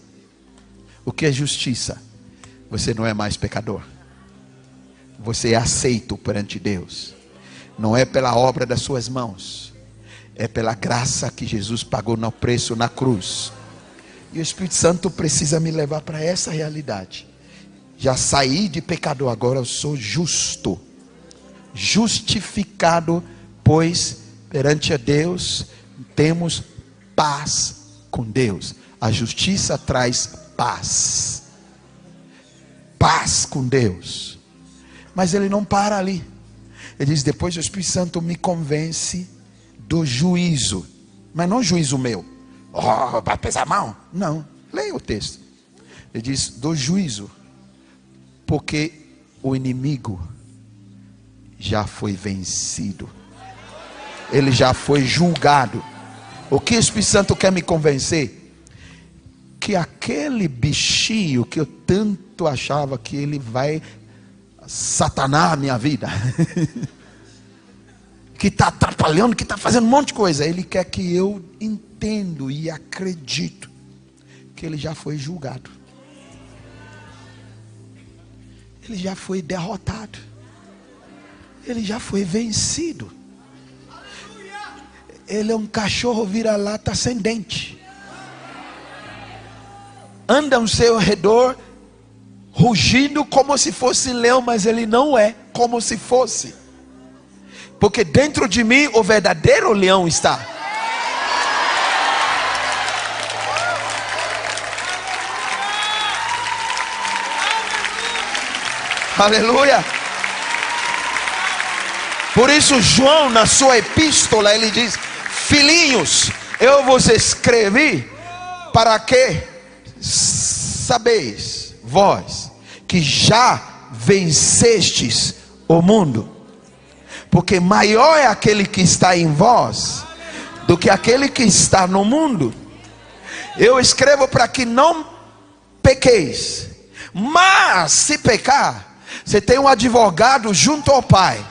O que é justiça? Você não é mais pecador. Você é aceito perante Deus. Não é pela obra das suas mãos. É pela graça que Jesus pagou no preço na cruz. E o Espírito Santo precisa me levar para essa realidade. Já saí de pecador, agora eu sou justo. Justificado, pois perante a Deus temos paz com Deus. A justiça traz paz. Paz com Deus. Mas ele não para ali. Ele diz: depois o Espírito Santo me convence do juízo. Mas não juízo meu. Oh, vai pesar a mão. Não, leia o texto. Ele diz: do juízo. Porque o inimigo já foi vencido. Ele já foi julgado. O que o Espírito Santo quer me convencer? Que aquele bichinho que eu tanto achava que ele vai satanar a minha vida, que está atrapalhando, que está fazendo um monte de coisa, ele quer que eu entenda e acredito que ele já foi julgado. Ele já foi derrotado. Ele já foi vencido. Ele é um cachorro vira-lata sem dente. Anda ao seu redor, rugindo como se fosse leão, mas ele não é como se fosse. Porque dentro de mim o verdadeiro leão está. Aleluia. Por isso João, na sua epístola, ele diz: filhinhos, eu vos escrevi para que sabeis vós que já vencestes o mundo. Porque maior é aquele que está em vós do que aquele que está no mundo. Eu escrevo para que não pequeis. Mas se pecar, você tem um advogado junto ao Pai.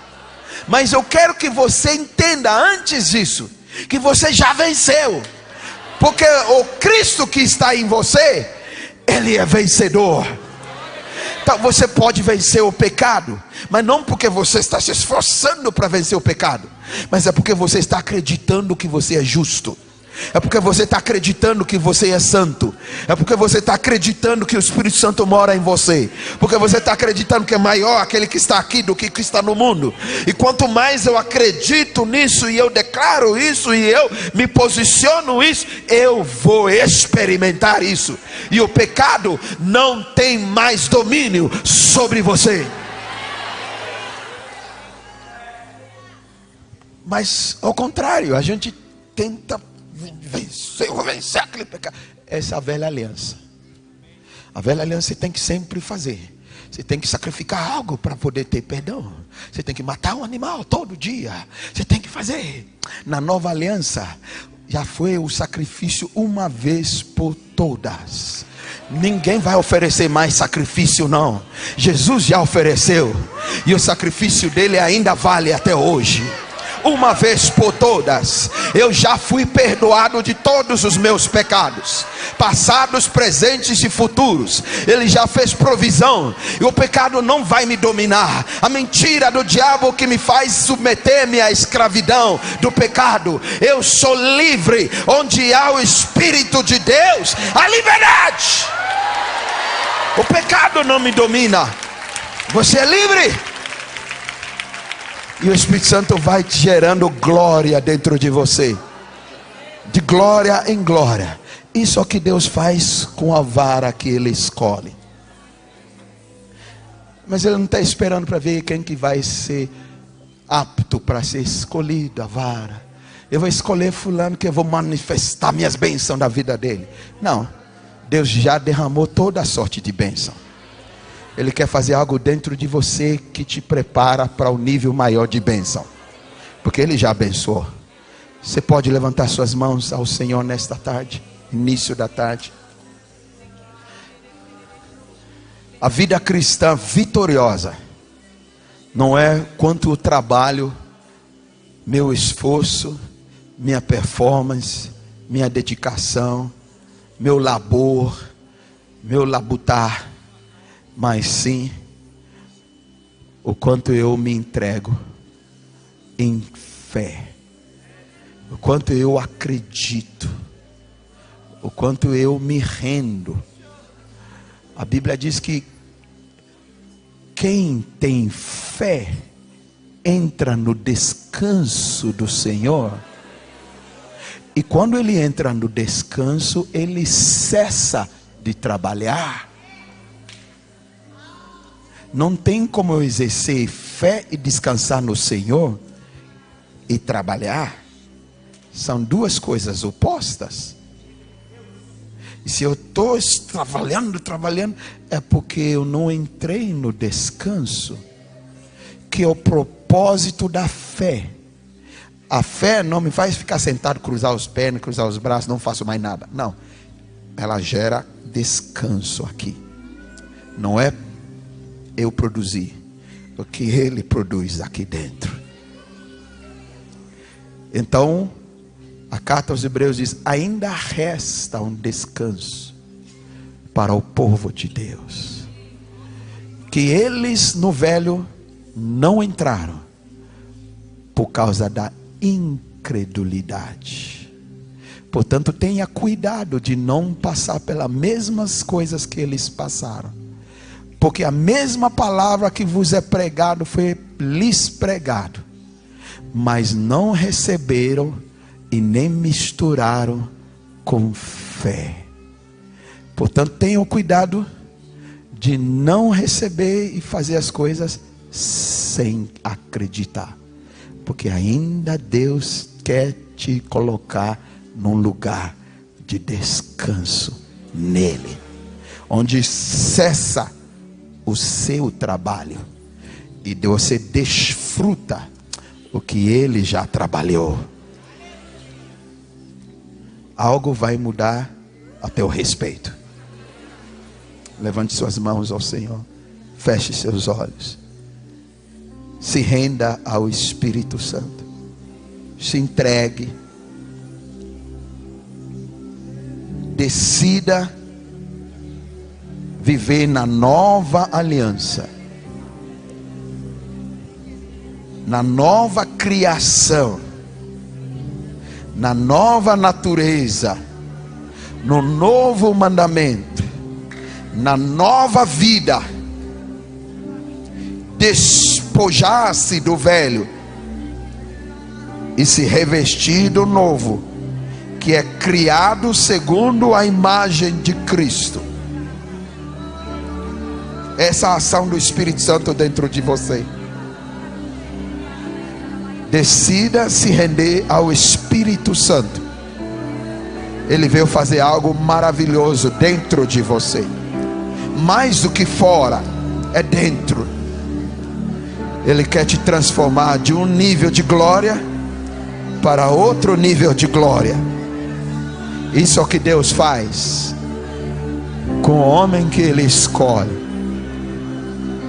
Mas eu quero que você entenda antes disso, que você já venceu. Porque o Cristo que está em você, Ele é vencedor. Então você pode vencer o pecado, mas não porque você está se esforçando para vencer o pecado, mas é porque você está acreditando que você é justo. É porque você está acreditando que você é santo. É porque você está acreditando que o Espírito Santo mora em você. Porque você está acreditando que é maior aquele que está aqui do que está no mundo. E quanto mais eu acredito nisso, e eu declaro isso, e eu me posiciono isso, eu vou experimentar isso. E o pecado não tem mais domínio sobre você. Mas ao contrário, a gente tenta vencer aquele pecado. Essa é a velha aliança. A velha aliança você tem que sempre fazer. Você tem que sacrificar algo para poder ter perdão. Você tem que matar um animal todo dia. Você tem que fazer. Na nova aliança, já foi o sacrifício uma vez por todas. Ninguém vai oferecer mais sacrifício, não. Jesus já ofereceu. E o sacrifício dele ainda vale até hoje. Uma vez por todas, eu já fui perdoado de todos os meus pecados, passados, presentes e futuros. Ele já fez provisão, e o pecado não vai me dominar. A mentira do diabo que me faz submeter-me à escravidão do pecado. Eu sou livre. Onde há o Espírito de Deus, há liberdade. O pecado não me domina. Você é livre. E o Espírito Santo vai te gerando glória dentro de você. De glória em glória. Isso é o que Deus faz com a vara que Ele escolhe. Mas Ele não está esperando para ver quem que vai ser apto para ser escolhido a vara. Eu vou escolher fulano que eu vou manifestar minhas bênçãos da vida dele. Não. Deus já derramou toda a sorte de bênção. Ele quer fazer algo dentro de você que te prepara para o nível maior de bênção. Porque Ele já abençoou. Você pode levantar suas mãos ao Senhor nesta tarde, início da tarde. A vida cristã vitoriosa não é quanto o trabalho, meu esforço, minha performance, minha dedicação, meu labor, meu labutar, mas sim o quanto eu me entrego em fé, o quanto eu acredito, o quanto eu me rendo. A Bíblia diz que quem tem fé entra no descanso do Senhor. E quando ele entra no descanso, ele cessa de trabalhar. Não tem como eu exercer fé e descansar no Senhor e trabalhar. São duas coisas opostas. E se eu estou trabalhando, é porque eu não entrei no descanso, que é o propósito da fé. A fé não me faz ficar sentado, cruzar os pés, cruzar os braços, não faço mais nada. Não, ela gera descanso aqui. Não é eu produzir, o que Ele produz aqui dentro. Então, a carta aos Hebreus diz: ainda resta um descanso para o povo de Deus, que eles no velho não entraram, por causa da incredulidade. Portanto, tenha cuidado de não passar pelas mesmas coisas que eles passaram. Porque a mesma palavra que vos é pregado foi lhes pregado, mas não receberam e nem misturaram com fé. Portanto, tenham cuidado de não receber e fazer as coisas sem acreditar. Porque ainda Deus quer te colocar num lugar de descanso nele, onde cessa o seu trabalho e você desfruta o que Ele já trabalhou. Algo vai mudar a teu respeito. Levante suas mãos ao Senhor, feche seus olhos, se renda ao Espírito Santo, se entregue, decida viver na nova aliança, na nova criação, na nova natureza, no novo mandamento, na nova vida, despojar-se do velho e se revestir do novo, que é criado segundo a imagem de Cristo. Essa é a ação do Espírito Santo dentro de você. Decida se render ao Espírito Santo. Ele veio fazer algo maravilhoso dentro de você. Mais do que fora, é dentro. Ele quer te transformar de um nível de glória para outro nível de glória. Isso é o que Deus faz com o homem que Ele escolhe.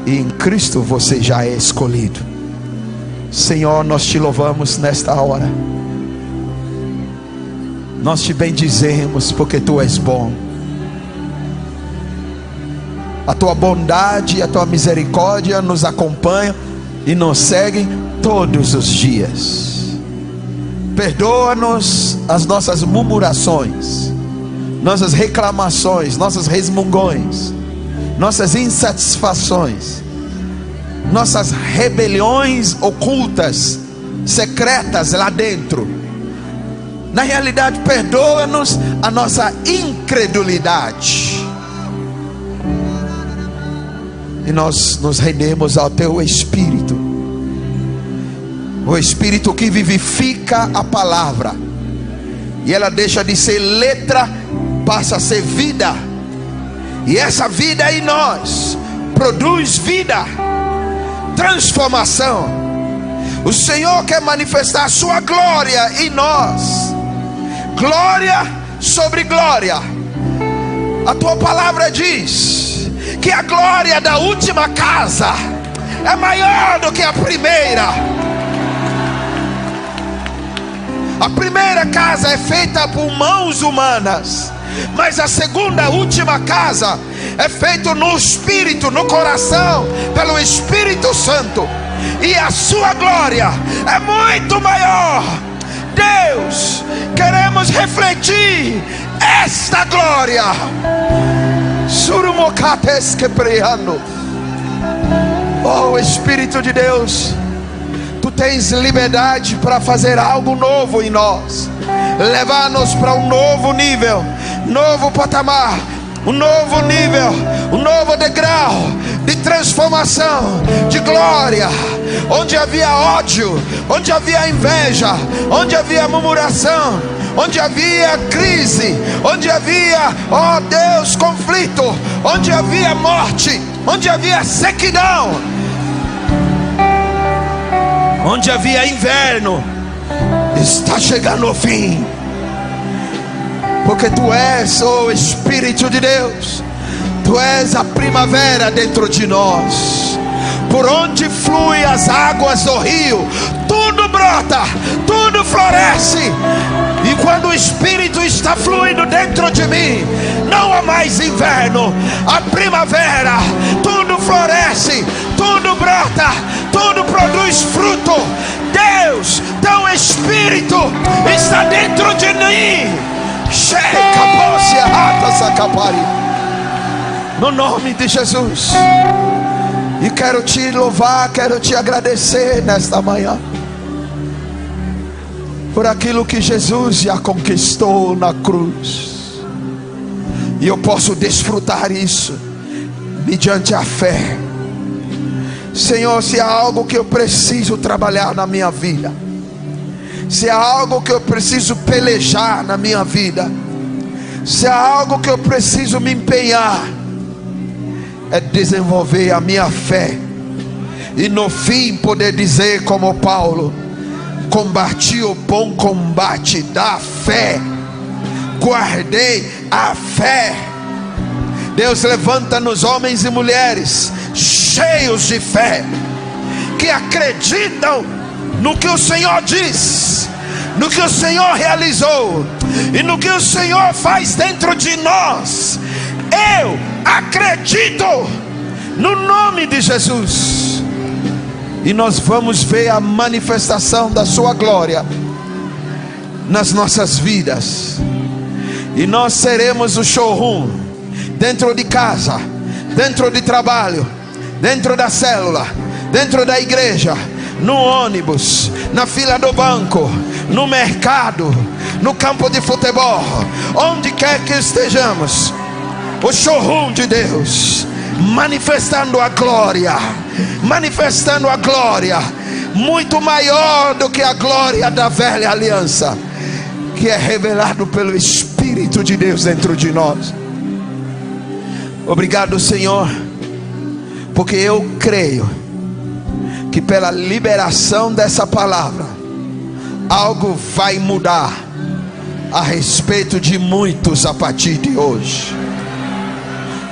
E em Cristo você já é escolhido. Senhor, nós te louvamos nesta hora. Nós te bendizemos porque Tu és bom. A Tua bondade e a Tua misericórdia nos acompanham e nos seguem todos os dias. Perdoa-nos as nossas murmurações, nossas reclamações, nossas resmungões, nossas insatisfações, nossas rebeliões ocultas, secretas lá dentro. Na realidade, perdoa-nos a nossa incredulidade. E nós nos rendemos ao Teu Espírito, o Espírito que vivifica a palavra, e ela deixa de ser letra, passa a ser vida. E essa vida em nós produz vida, transformação. O Senhor quer manifestar a Sua glória em nós, glória sobre glória. A Tua palavra diz que a glória da última casa é maior do que a primeira. A primeira casa é feita por mãos humanas, mas a segunda, última casa é feita no Espírito, no coração, pelo Espírito Santo. E a Sua glória é muito maior. Deus, queremos refletir esta glória. Oh Espírito de Deus, Tu tens liberdade para fazer algo novo em nós, levar-nos para um novo nível, novo patamar, um novo nível, um novo degrau de transformação, de glória. Onde havia ódio, onde havia inveja, onde havia murmuração, onde havia crise, onde havia, ó Deus, conflito, onde havia morte, onde havia sequidão, onde havia inverno, está chegando o fim. Porque Tu és, ó Espírito de Deus, Tu és a primavera dentro de nós. Por onde fluem as águas do rio, tudo brota, tudo floresce. E quando o Espírito está fluindo dentro de mim, não há mais inverno, a primavera, tudo floresce, tudo brota, tudo produz fruto. Deus, Teu Espírito está dentro de mim. No nome de Jesus. E quero Te louvar, quero Te agradecer nesta manhã por aquilo que Jesus já conquistou na cruz. E eu posso desfrutar isso mediante a fé. Senhor, se há algo que eu preciso trabalhar na minha vida, se há algo que eu preciso pelejar na minha vida, se há algo que eu preciso me empenhar, é desenvolver a minha fé. E no fim poder dizer como Paulo: combati o bom combate da fé, guardei a fé. Deus, levanta-nos homens e mulheres cheios de fé, que acreditam no que o Senhor diz, no que o Senhor realizou e no que o Senhor faz dentro de nós. Eu acredito no nome de Jesus. E nós vamos ver a manifestação da Sua glória nas nossas vidas. E nós seremos o showroom, dentro de casa, dentro de trabalho, dentro da célula, dentro da igreja, no ônibus, na fila do banco, no mercado, no campo de futebol, onde quer que estejamos, o showroom de Deus, manifestando a glória, muito maior do que a glória da velha aliança, que é revelado pelo Espírito de Deus dentro de nós. Obrigado, Senhor, porque eu creio que pela liberação dessa palavra, algo vai mudar a respeito de muitos a partir de hoje.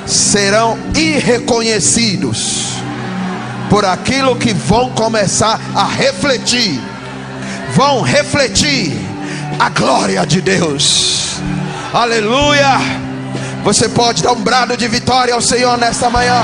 Serão irreconhecidos por aquilo que vão começar a refletir. Vão refletir a glória de Deus. Aleluia. Você pode dar um brado de vitória ao Senhor nesta manhã.